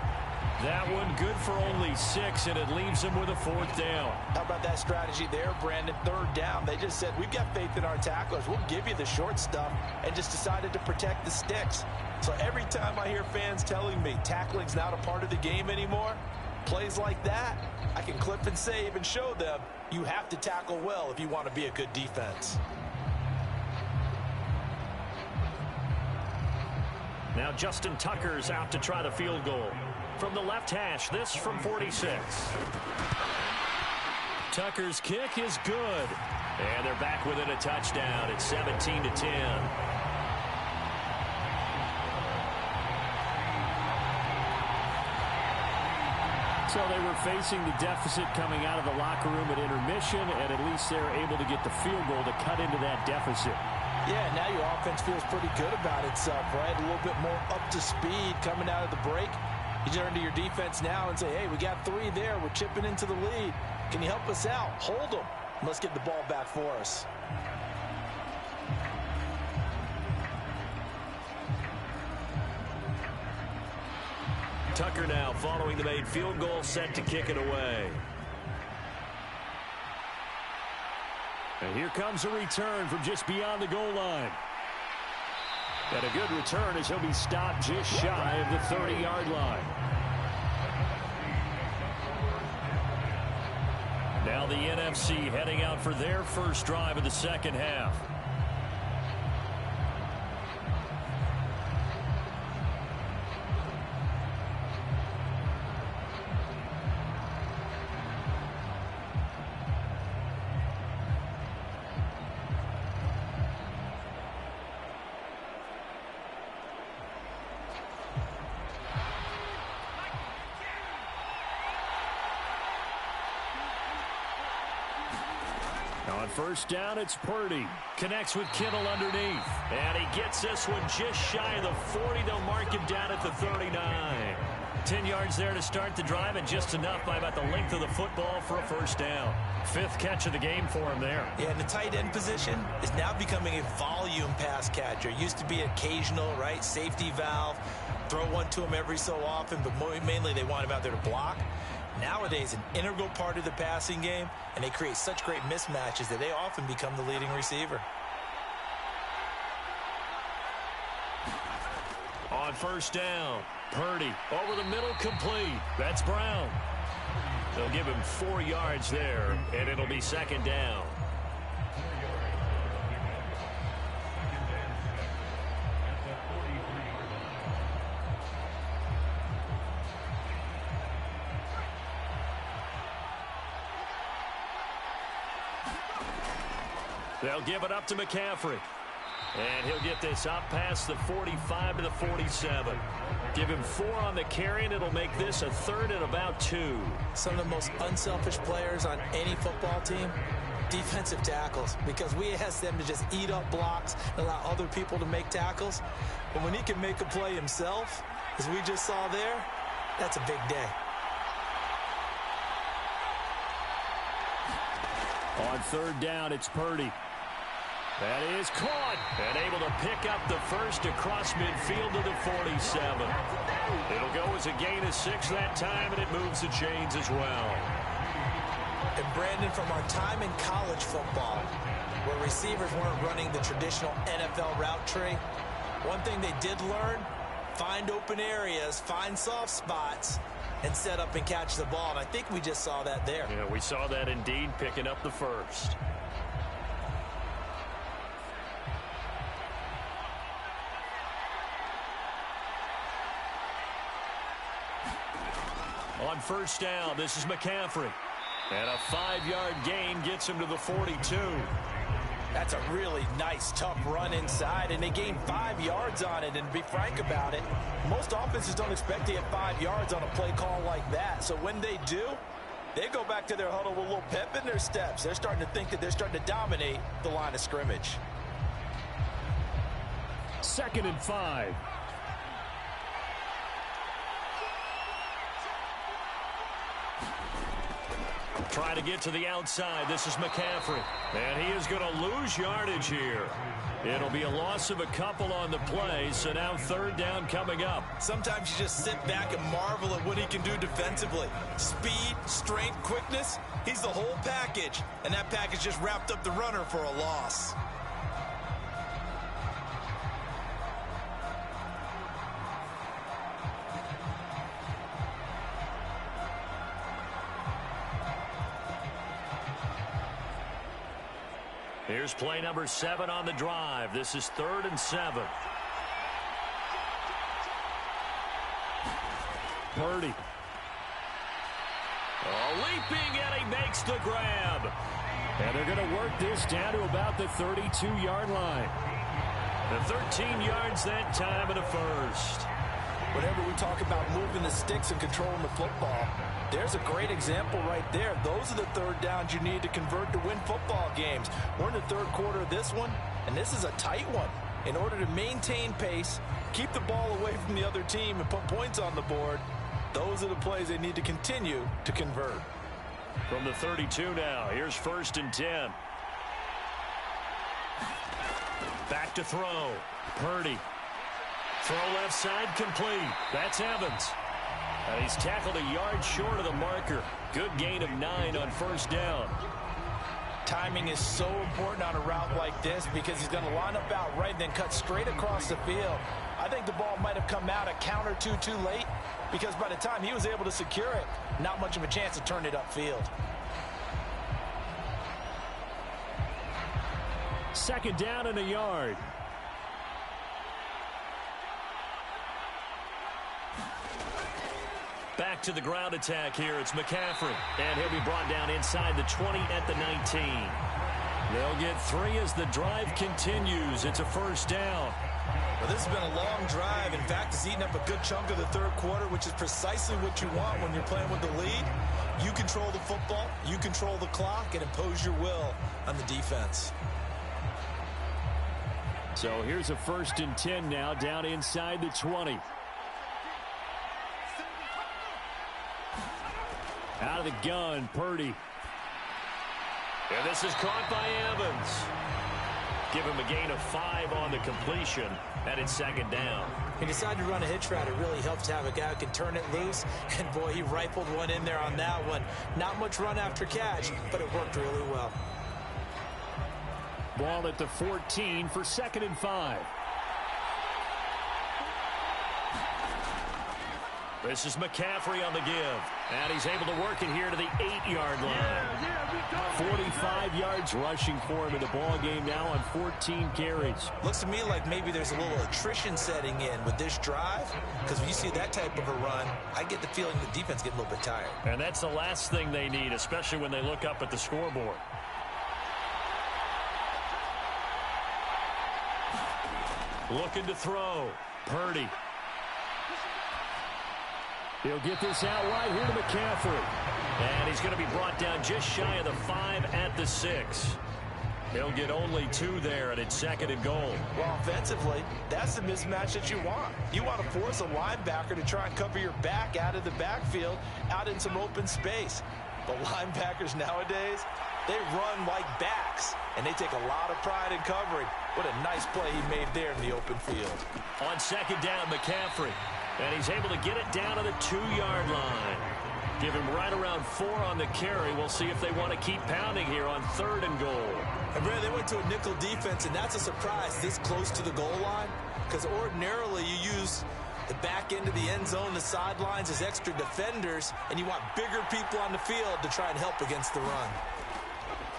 That one good for only 6, and it leaves him with a 4th down. How about that strategy there, Brandon? 3rd down. They just said, we've got faith in our tacklers. We'll give you the short stuff, and just decided to protect the sticks. So every time I hear fans telling me tackling's not a part of the game anymore, plays like that, I can clip and save and show them you have to tackle well if you want to be a good defense. Now Justin Tucker's out to try the field goal. From the left hash, this from 46. Tucker's kick is good. And they're back within a touchdown. It's 17-10. So they were facing the deficit coming out of the locker room at intermission, and at least they're able to get the field goal to cut into that deficit. Yeah, now your offense feels pretty good about itself, right? A little bit more up to speed coming out of the break. You turn to your defense now and say, hey, we got 3 there. We're chipping into the lead. Can you help us out? Hold them. Let's get the ball back for us. Tucker now following the made field goal, set to kick it away. And here comes a return from just beyond the goal line. And a good return as he'll be stopped just shy of the 30-yard line. Now the NFC heading out for their first drive of the second half. On first down, it's Purdy. Connects with Kittle underneath. And he gets this one just shy of the 40. They'll mark him down at the 39. 10 yards there to start the drive, and just enough by about the length of the football for a first down. 5th catch of the game for him there. Yeah, and the tight end position is now becoming a volume pass catcher. Used to be occasional, right? Safety valve. Throw one to him every so often, but mainly they want him out there to block. Nowadays, an integral part of the passing game, and they create such great mismatches that they often become the leading receiver. On first down, Purdy over the middle, complete. That's Brown. They'll give him 4 yards there, and it'll be 2nd down. They'll give it up to McCaffrey. And he'll get this up past the 45 to the 47. Give him 4 on the carry, and it'll make this a 3rd and about 2. Some of the most unselfish players on any football team, defensive tackles, because we ask them to just eat up blocks and allow other people to make tackles. But when he can make a play himself, as we just saw there, that's a big day. On 3rd down, it's Purdy. That is caught and able to pick up the first across midfield to the 47. It'll go as a gain of 6 that time, and it moves the chains as well. And Brandon, from our time in college football, where receivers weren't running the traditional NFL route tree, One thing they did learn, find open areas, find soft spots, and set up and catch the ball. And I think we just saw that there. Yeah, we saw that indeed, picking up the first. On first down, this is McCaffrey. And a 5-yard gain gets him to the 42. That's a really nice, tough run inside, and they gained 5 yards on it. And to be frank about it, most offenses don't expect to get 5 yards on a play call like that. So when they do, they go back to their huddle with a little pep in their steps. They're starting to think that they're starting to dominate the line of scrimmage. 2nd and 5. Trying to get to the outside. This is McCaffrey. And he is going to lose yardage here. It'll be a loss of a couple on the play, so now 3rd down coming up. Sometimes you just sit back and marvel at what he can do defensively. Speed, strength, quickness, he's the whole package. And that package just wrapped up the runner for a loss. Here's play number 7 on the drive. This is 3rd and 7. Purdy. Leaping, and he makes the grab. And they're going to work this down to about the 32-yard line. The 13 yards that time and a first. Whenever we talk about moving the sticks and controlling the football, there's a great example right there. Those are the 3rd downs you need to convert to win football games. We're in the 3rd quarter of this one, and this is a tight one. In order to maintain pace, keep the ball away from the other team, and put points on the board, those are the plays they need to continue to convert. From the 32 now, here's 1st and 10. Back to throw. Purdy. Throw left side complete. That's Evans. And he's tackled a yard short of the marker. Good gain of 9 on 1st down. Timing is so important on a route like this because he's going to line up out right and then cut straight across the field. I think the ball might have come out a count or two too late because by the time he was able to secure it, not much of a chance to turn it upfield. 2nd down and a yard. Back to the ground attack here. It's McCaffrey. And he'll be brought down inside the 20 at the 19. They'll get 3 as the drive continues. It's a 1st down. Well, this has been a long drive. In fact, it's eaten up a good chunk of the 3rd quarter, which is precisely what you want when you're playing with the lead. You control the football, you control the clock, and impose your will on the defense. So here's a 1st and 10 now, down inside the 20. Out of the gun, Purdy. And this is caught by Evans. Give him a gain of 5 on the completion, and it's 2nd down. He decided to run a hitch route. It really helps to have a guy who can turn it loose. And, boy, he rifled one in there on that one. Not much run after catch, but it worked really well. Ball at the 14 for 2nd and 5. This is McCaffrey on the give. And he's able to work it here to the 8-yard line. 45 yards rushing for him in the ball game now on 14 carries. Looks to me like maybe there's a little attrition setting in with this drive. Because when you see that type of a run, I get the feeling the defense getting a little bit tired. And that's the last thing they need, especially when they look up at the scoreboard. Looking to throw. Purdy. He'll get this out wide here to McCaffrey. And he's going to be brought down just shy of the 5 at the 6. He'll get only 2 there, and it's 2nd and goal. Well, offensively, that's the mismatch that you want. You want to force a linebacker to try and cover your back out of the backfield, out in some open space. But linebackers nowadays, they run like backs, and they take a lot of pride in covering. What a nice play he made there in the open field. On 2nd down, McCaffrey. And he's able to get it down to the 2-yard line. Give him right around 4 on the carry. We'll see if they want to keep pounding here on 3rd and goal. And Brad, they went to a nickel defense, and that's a surprise this close to the goal line, because ordinarily you use the back end of the end zone, the sidelines as extra defenders, and you want bigger people on the field to try and help against the run.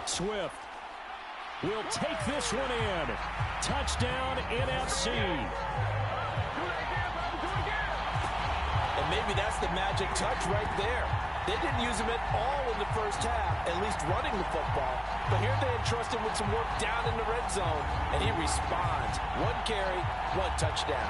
Swift will take this one in. Touchdown, NFC. And maybe that's the magic touch right there. They didn't use him at all in the first half, at least running the football. But here they entrust him with some work down in the red zone, and he responds. 1 carry, 1 touchdown.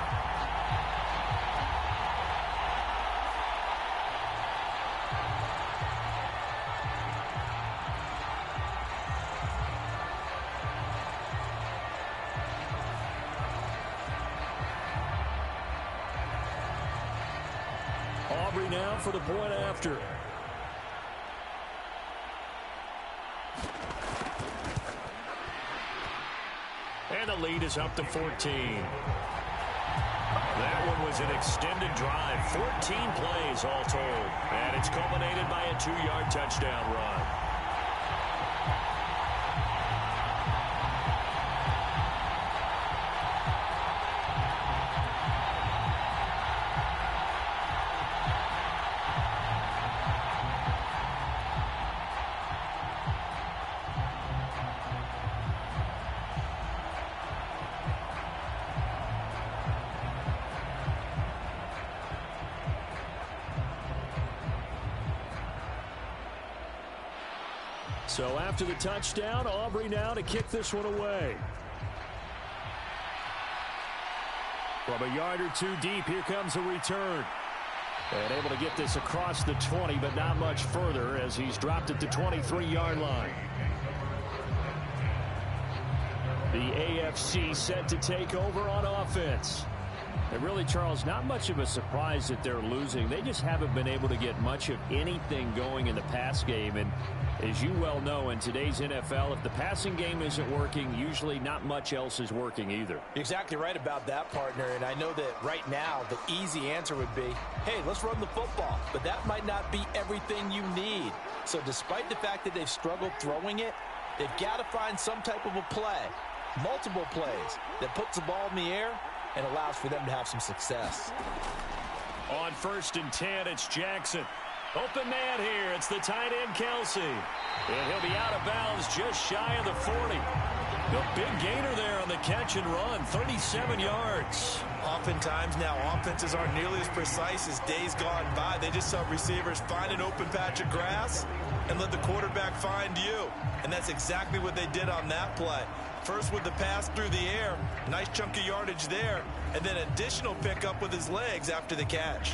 Aubrey now for the point after. And the lead is up to 14. That one was an extended drive. 14 plays all told. And it's culminated by a 2-yard touchdown run. So after the touchdown, Aubrey now to kick this one away. From a yard or 2 deep, here comes a return. And able to get this across the 20, but not much further as he's dropped at the 23-yard line. The AFC set to take over on offense. And really, Charles, not much of a surprise that they're losing. They just haven't been able to get much of anything going in the pass game. And as you well know, in today's NFL, if the passing game isn't working, usually not much else is working either. You're exactly right about that, partner. And I know that right now the easy answer would be, hey, let's run the football. But that might not be everything you need. So despite the fact that they've struggled throwing it, they've got to find some type of a play, multiple plays, that puts the ball in the air and allows for them to have some success. On 1st and 10, it's Jackson. Open man here. It's the tight end, Kelsey. And he'll be out of bounds just shy of the 40. The big gainer there on the catch and run, 37 yards. Oftentimes now, offenses aren't nearly as precise as days gone by. They just saw receivers find an open patch of grass and let the quarterback find you. And that's exactly what they did on that play. First with the pass through the air, nice chunk of yardage there, and then additional pickup with his legs after the catch.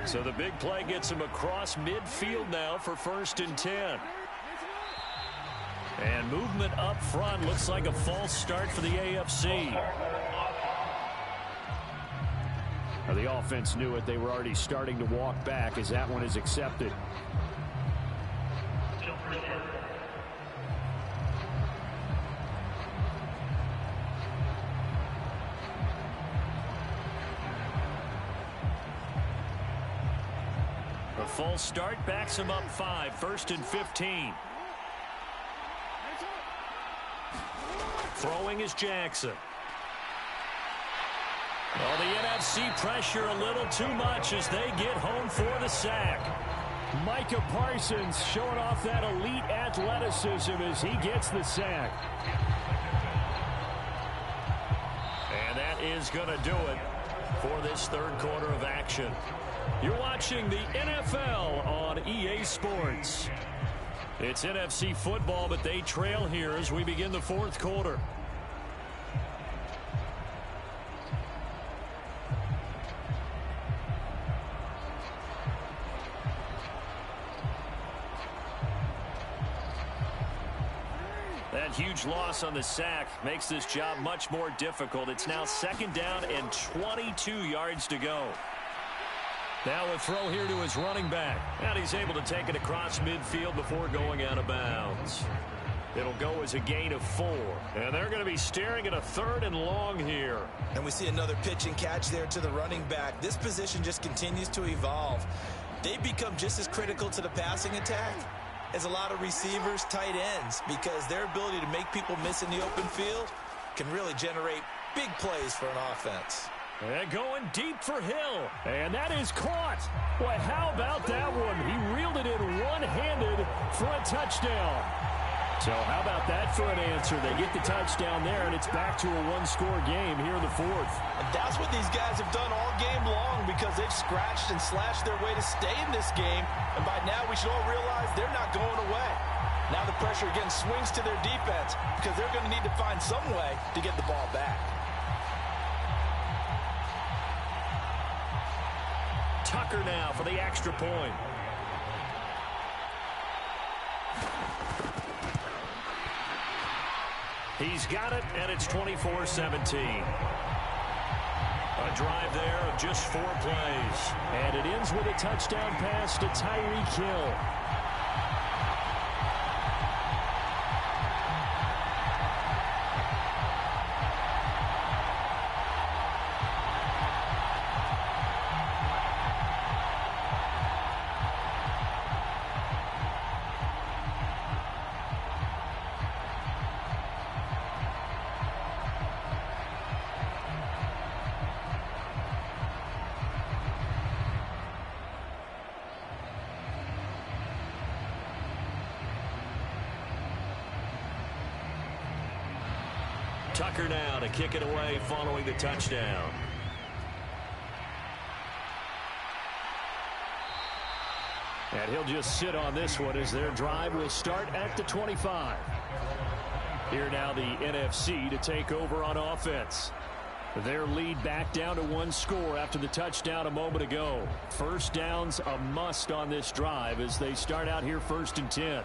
So the big play gets him across midfield now for 1st and 10. And movement up front looks like a false start for the AFC. Now the offense knew it. They were already starting to walk back as that one is accepted. A false start backs him up 5, 1st and 15. Throwing is Jackson. Well, the NFC pressure a little too much as they get home for the sack. Micah Parsons showing off that elite athleticism as he gets the sack. And that is going to do it for this 3rd quarter of action. You're watching the NFL on EA Sports. It's NFC football, but they trail here as we begin the 4th quarter. That huge loss on the sack makes this job much more difficult. It's now 2nd down and 22 yards to go. Now a throw here to his running back. And he's able to take it across midfield before going out of bounds. It'll go as a gain of 4. And they're going to be staring at a 3rd and long here. And we see another pitch and catch there to the running back. This position just continues to evolve. They become just as critical to the passing attack as a lot of receivers, tight ends, because their ability to make people miss in the open field can really generate big plays for an offense. And going deep for Hill. And that is caught. Boy, how about that one? He reeled it in one-handed for a touchdown. So how about that for an answer? They get the touchdown there, and it's back to a one-score game here in the 4th. And that's what these guys have done all game long because they've scratched and slashed their way to stay in this game. And by now, we should all realize they're not going away. Now the pressure again swings to their defense because they're going to need to find some way to get the ball back. Tucker now for the extra point. He's got it, and it's 24-17. A drive there of just 4 plays. And it ends with a touchdown pass to Tyreek Hill. Tucker now to kick it away following the touchdown. And he'll just sit on this one as their drive will start at the 25. Here now the NFC to take over on offense. Their lead back down to 1 score after the touchdown a moment ago. First down's a must on this drive as they start out here 1st and 10.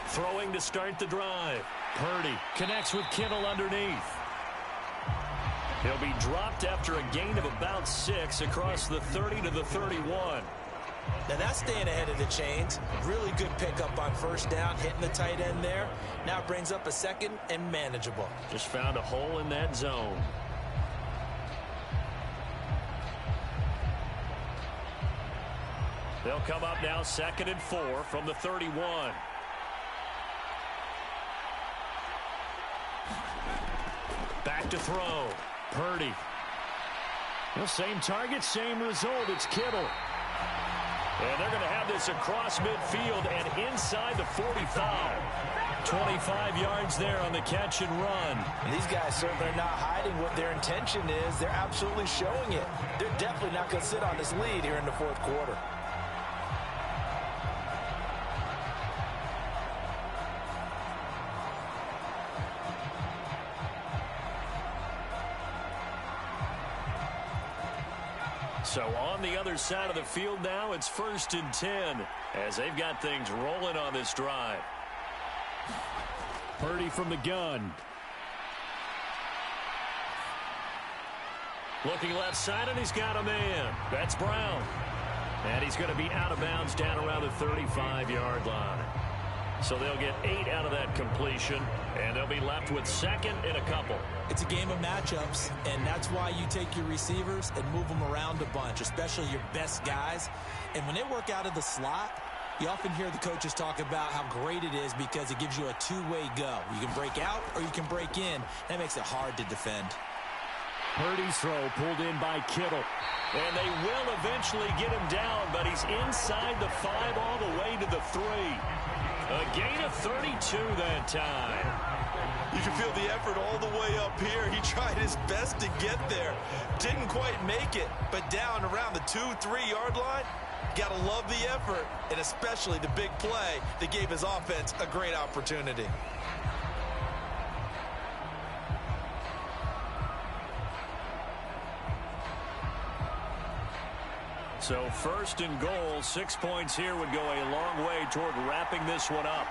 Throwing to start the drive. Purdy connects with Kittle underneath. He'll be dropped after a gain of about 6 across the 30 to the 31. Now that's staying ahead of the chains. Really good pickup on 1st down, hitting the tight end there. Now it brings up a 2nd and manageable. Just found a hole in that zone. They'll come up now 2nd and 4 from the 31. Back to throw. Purdy. The same target, same result. It's Kittle. And they're going to have this across midfield and inside the 45. 25 yards there on the catch and run. And these guys certainly are not hiding what their intention is. They're absolutely showing it. They're definitely not going to sit on this lead here in the 4th quarter. So on the other side of the field now, it's 1st and 10 as they've got things rolling on this drive. Purdy from the gun. Looking left side, and he's got a man. That's Brown. And he's going to be out of bounds down around the 35-yard line. So they'll get 8 out of that completion, and they'll be left with 2nd and a couple. It's a game of matchups, and that's why you take your receivers and move them around a bunch, especially your best guys. And when they work out of the slot, you often hear the coaches talk about how great it is because it gives you a two-way go. You can break out or you can break in. That makes it hard to defend. Purdy's throw pulled in by Kittle. And they will eventually get him down, but he's inside the 5 all the way to the 3. A gain of 32 that time. You can feel the effort all the way up here. He tried his best to get there. Didn't quite make it, but down around the 2-3 yard line. Gotta love the effort, and especially the big play that gave his offense a great opportunity. So first and goal, 6 points here would go a long way toward wrapping this one up.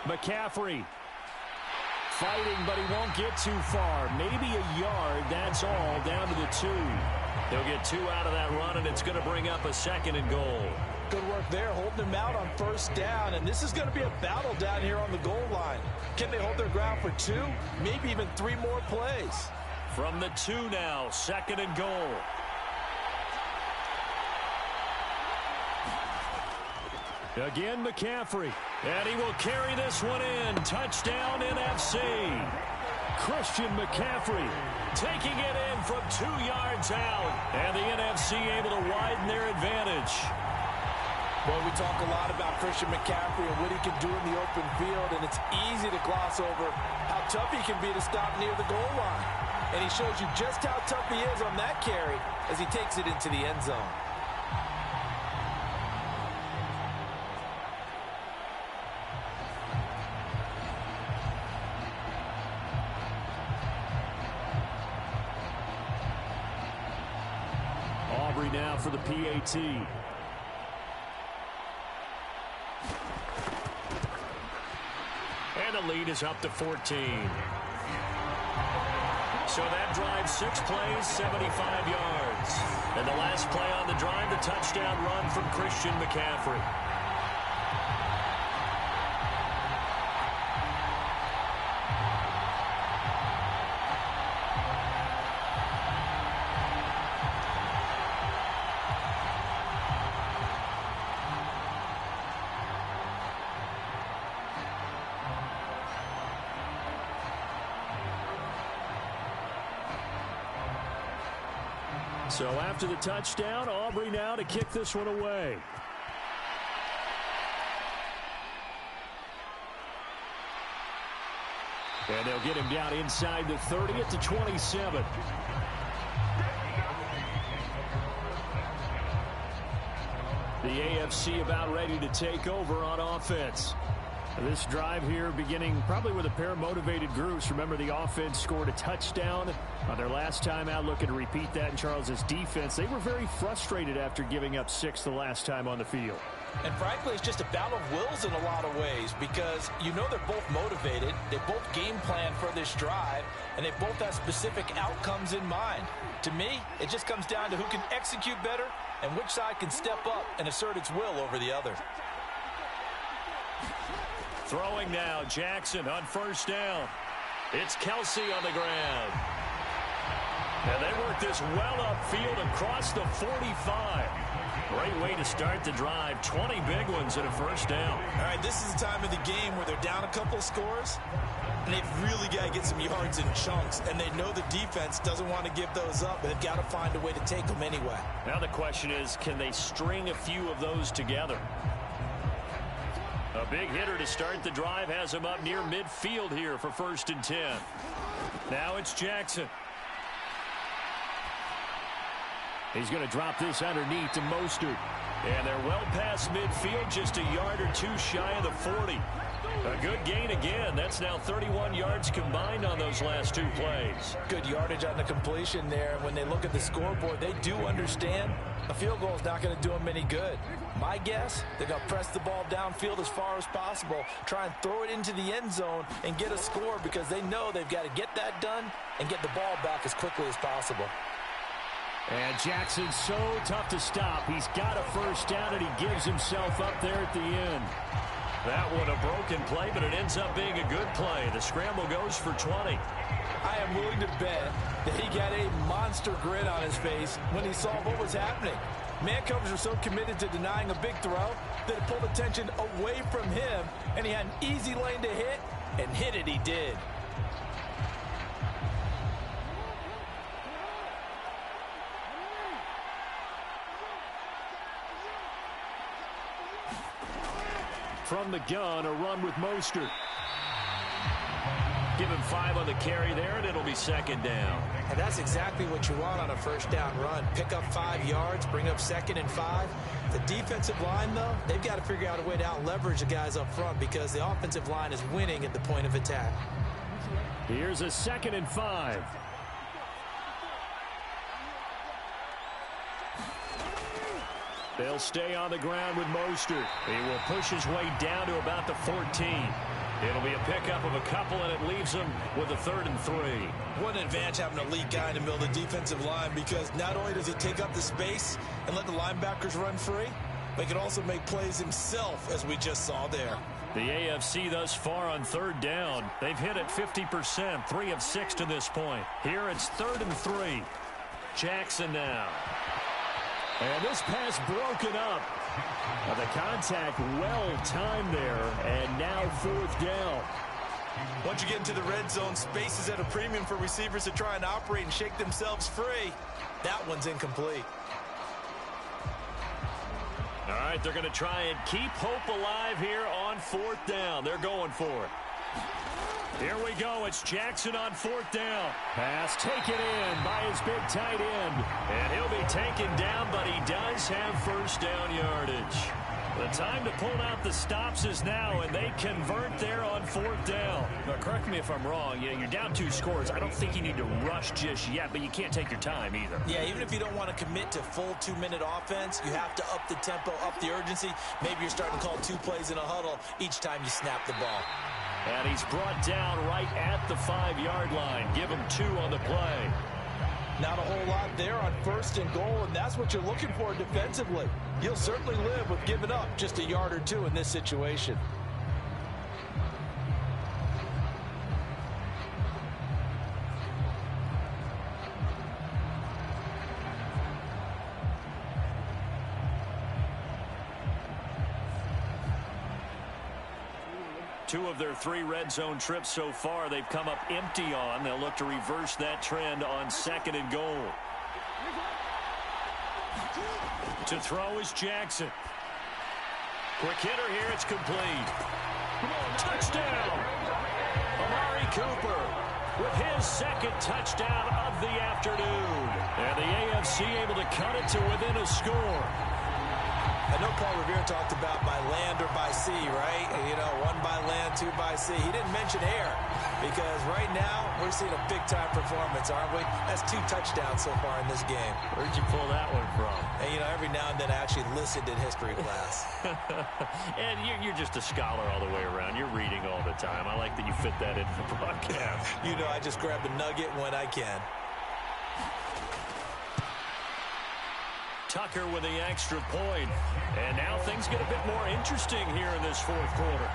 McCaffrey fighting, but he won't get too far. Maybe a yard, that's all, down to the 2. They'll get 2 out of that run, and it's going to bring up a second and goal. Good work there, holding him out on first down, and this is going to be a battle down here on the goal line. Can they hold their ground for 2, maybe even 3 more plays? From the 2 now, second and goal. Again, McCaffrey, and he will carry this one in. Touchdown, NFC. Christian McCaffrey taking it in from 2 yards out, and the NFC able to widen their advantage. Well, we talk a lot about Christian McCaffrey and what he can do in the open field, and it's easy to gloss over how tough he can be to stop near the goal line. And he shows you just how tough he is on that carry as he takes it into the end zone. Aubrey now for the PAT. And the lead is up to 14. So that drive, 6 plays, 75 yards. And the last play on the drive, the touchdown run from Christian McCaffrey. So after the touchdown, Aubrey now to kick this one away. And they'll get him down inside the 30 at the 27. The AFC about ready to take over on offense. This drive here beginning probably with a pair of motivated groups. Remember, the offense scored a touchdown on their last time out, looking to repeat that in Charles's defense. They were very frustrated after giving up 6 the last time on the field. And frankly, it's just a battle of wills in a lot of ways because you know they're both motivated, they both game plan for this drive, and they both have specific outcomes in mind. To me, it just comes down to who can execute better and which side can step up and assert its will over the other. Throwing now, Jackson on first down. It's Kelsey on the ground. And they work this well upfield across the 45. Great way to start the drive. 20 big ones at a first down. All right, this is the time of the game where they're down a couple of scores, and they've really got to get some yards in chunks, and they know the defense doesn't want to give those up, but they've got to find a way to take them anyway. Now the question is, can they string a few of those together? A big hitter to start the drive has him up near midfield here for 1st and 10. Now it's Jackson. He's going to drop this underneath to Mostert. And they're well past midfield, just a yard or 2 shy of the 40. A good gain again. That's now 31 yards combined on those last 2 plays. Good yardage on the completion there. When they look at the scoreboard, they do understand a field goal is not going to do them any good. My guess, they're going to press the ball downfield as far as possible, try and throw it into the end zone and get a score because they know they've got to get that done and get the ball back as quickly as possible. And Jackson's so tough to stop. He's got a first down, and he gives himself up there at the end. That one a broken play, but it ends up being a good play. The scramble goes for 20. I am willing to bet that he got a monster grin on his face when he saw what was happening. Man coverage was so committed to denying a big throw that it pulled attention away from him, and he had an easy lane to hit, and hit it he did. From the gun, a run with Mostert. Give him 5 on the carry there, and it'll be 2nd down. And that's exactly what you want on a first down run. Pick up 5 yards, bring up 2nd and 5. The defensive line, though, they've got to figure out a way to out-leverage the guys up front because the offensive line is winning at the point of attack. Here's a 2nd and 5. They'll stay on the ground with Mostert. He will push his way down to about the 14. It'll be a pickup of a couple, and it leaves them with a 3rd and 3. What an advantage having a elite guy in the middle of the defensive line, because not only does he take up the space and let the linebackers run free, but he can also make plays himself, as we just saw there. The AFC thus far on 3rd down, they've hit it 50%, 3 of 6 to this point. Here it's 3rd and 3. Jackson now. And this pass broken up. The contact well timed there, and now 4th down. Once you get into the red zone, space is at a premium for receivers to try and operate and shake themselves free. That one's incomplete. All right, they're going to try and keep hope alive here on 4th down. They're going for it. Here we go. It's Jackson on 4th down. Pass taken in by his big tight end. And he'll be taken down, but he does have 1st down yardage. The time to pull out the stops is now, and they convert there on 4th down. Now, correct me if I'm wrong. You're down 2 scores. I don't think you need to rush just yet, but you can't take your time either. Yeah, even if you don't want to commit to full 2-minute offense, you have to up the tempo, up the urgency. Maybe you're starting to call 2 plays in a huddle each time you snap the ball. And he's brought down right at the 5-yard line. Give him 2 on the play. Not a whole lot there on 1st and goal, and that's what you're looking for defensively. You'll certainly live with giving up just a yard or 2 in this situation. Two of their 3 red zone trips so far, they've come up empty on. They'll look to reverse that trend on 2nd and goal. To throw is Jackson. Quick hitter here. It's complete. Touchdown! Amari Cooper with his 2nd touchdown of the afternoon. And the AFC able to cut it to within a score. I know Paul Revere talked about by land or by sea, right? You know, 1 by land, 2 by sea. He didn't mention air, because right now we're seeing a big-time performance, aren't we? That's 2 touchdowns so far in this game. Where'd you pull that one from? And, you know, every now and then I actually listened in history class. And you're just a scholar all the way around. You're reading all the time. I like that you fit that into the broadcast. You know, I just grab a nugget when I can. Tucker with the extra point. And now things get a bit more interesting here in this 4th quarter.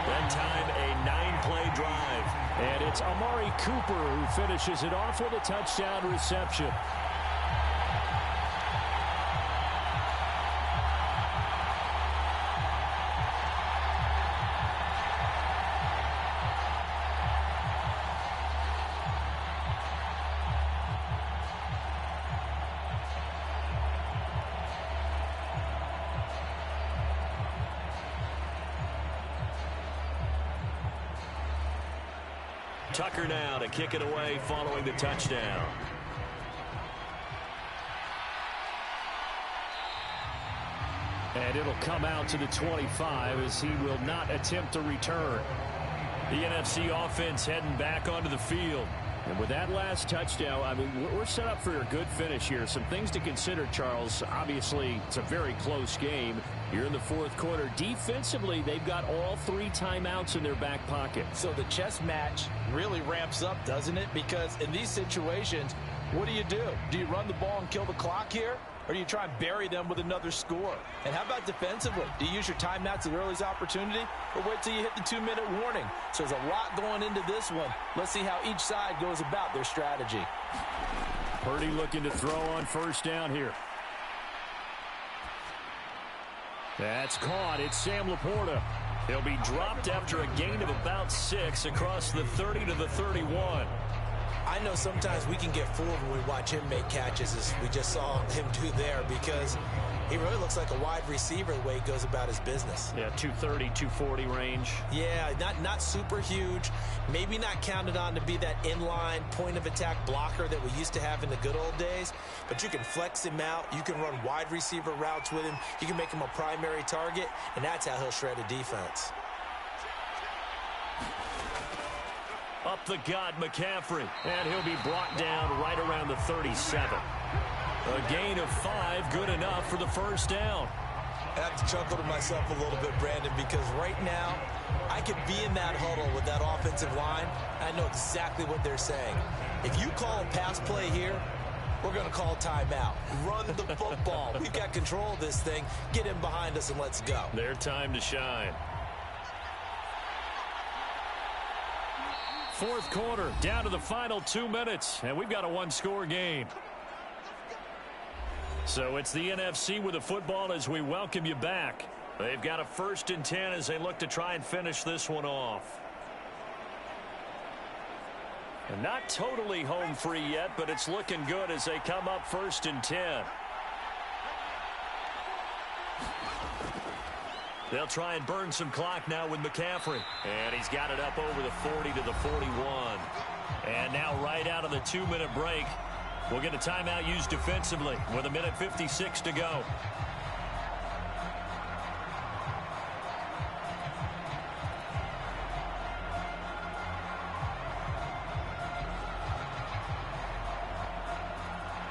That time, a 9-play drive. And it's Amari Cooper who finishes it off with a touchdown reception. Tucker now to kick it away following the touchdown. And it'll come out to the 25 as he will not attempt a return. The NFC offense heading back onto the field. And with that last touchdown, I mean, we're set up for a good finish here. Some things to consider, Charles. Obviously, it's a very close game. You're in the 4th quarter. Defensively, they've got all 3 timeouts in their back pocket. So the chess match really ramps up, doesn't it? Because in these situations, what do? Do you run the ball and kill the clock here? Or do you try and bury them with another score? And how about defensively? Do you use your timeouts at the earliest opportunity? Or wait till you hit the 2-minute warning? So there's a lot going into this one. Let's see how each side goes about their strategy. Purdy looking to throw on 1st down here. That's caught. It's Sam Laporta. He'll be dropped after a gain of about 6 across the 30 to the 31. I know sometimes we can get fooled when we watch him make catches, as we just saw him do there, because he really looks like a wide receiver the way he goes about his business. Yeah, 230, 240 range. Yeah, not super huge. Maybe not counted on to be that inline point-of-attack blocker that we used to have in the good old days, but you can flex him out. You can run wide receiver routes with him. You can make him a primary target, and that's how he'll shred a defense. Up the gut, McCaffrey. And he'll be brought down right around the 37. A gain of 5, good enough for the first down. I have to chuckle to myself a little bit, Brandon, because right now I could be in that huddle with that offensive line. I know exactly what they're saying. If you call a pass play here, we're going to call timeout. Run the football. We've got control of this thing. Get in behind us and let's go. Their time to shine. Fourth quarter, down to the final 2 minutes, and we've got a one-score game. So it's the NFC with the football as we welcome you back. They've got a 1st and 10 as they look to try and finish this one off. And not totally home free yet, but it's looking good as they come up 1st and 10. They'll try and burn some clock now with McCaffrey. And he's got it up over the 40 to the 41. And now right out of the 2-minute break, we'll get a timeout used defensively with 1:56 to go.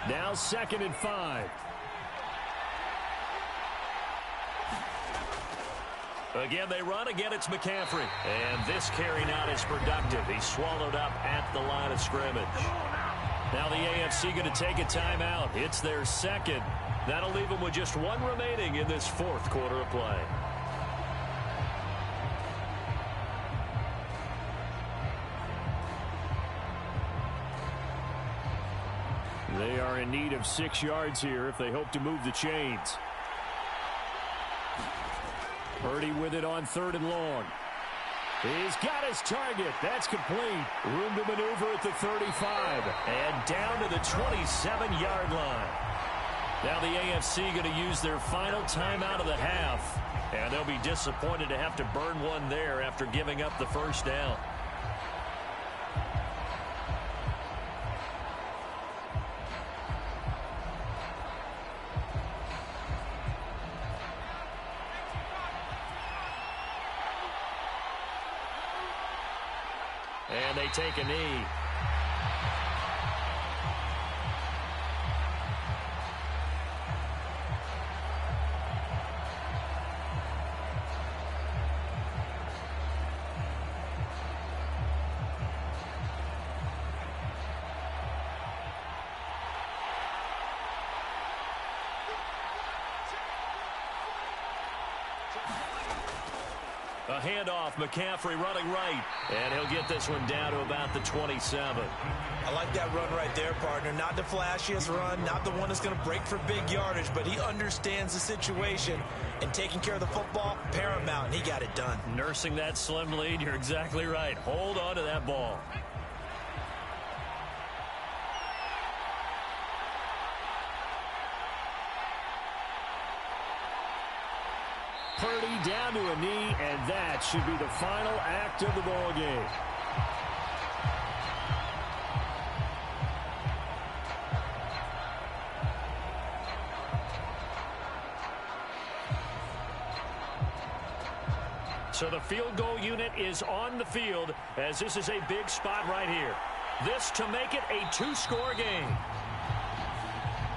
Now 2nd and 5. Again, they run. Again, it's McCaffrey. And this carry not as productive. He's swallowed up at the line of scrimmage. Now the AFC going to take a timeout. It's their 2nd. That'll leave them with just 1 remaining in this 4th quarter of play. They are in need of 6 yards here if they hope to move the chains. Purdy with it on 3rd and long. He's got his target. That's complete. Room to maneuver at the 35. And down to the 27-yard line. Now the AFC going to use their final timeout of the half. And they'll be disappointed to have to burn one there after giving up the first down. And they take a knee. A handoff, McCaffrey running right, and he'll get this one down to about the 27. I like that run right there, partner. Not the flashiest run, not the one that's going to break for big yardage, but he understands the situation, and taking care of the football, paramount, and he got it done. Nursing that slim lead, you're exactly right. Hold on to that ball. Purdy down to a knee, and that should be the final act of the ball game. So the field goal unit is on the field as this is a big spot right here. This to make it a 2-score game.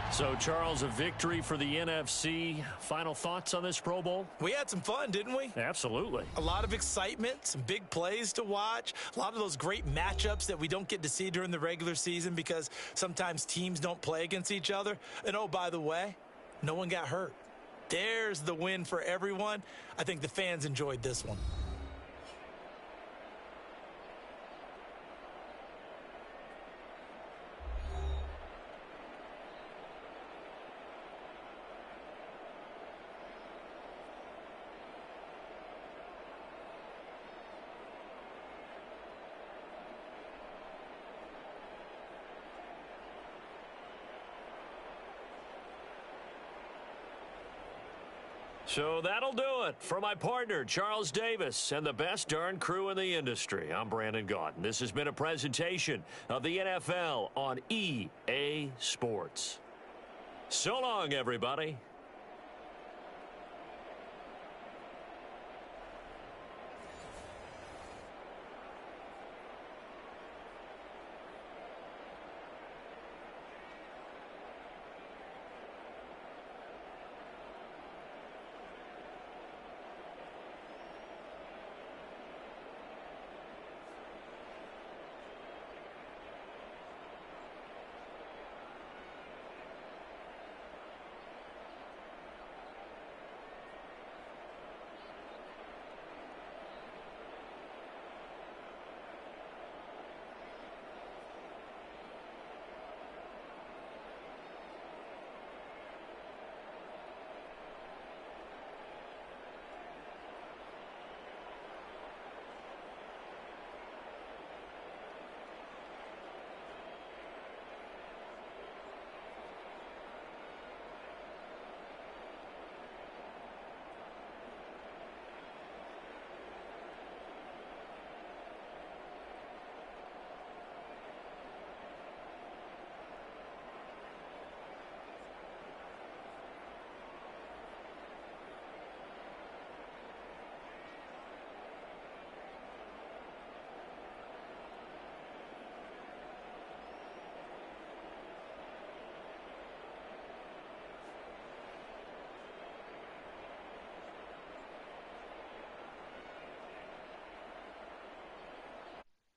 So, Charles, a victory for the NFC. Final thoughts on this Pro Bowl? We had some fun, didn't we? Absolutely. A lot of excitement, some big plays to watch, a lot of those great matchups that we don't get to see during the regular season because sometimes teams don't play against each other. And, oh, by the way, no one got hurt. There's the win for everyone. I think the fans enjoyed this one. So that'll do it for my partner, Charles Davis, and the best darn crew in the industry. I'm Brandon Gaudin. This has been a presentation of the NFL on EA Sports. So long, everybody.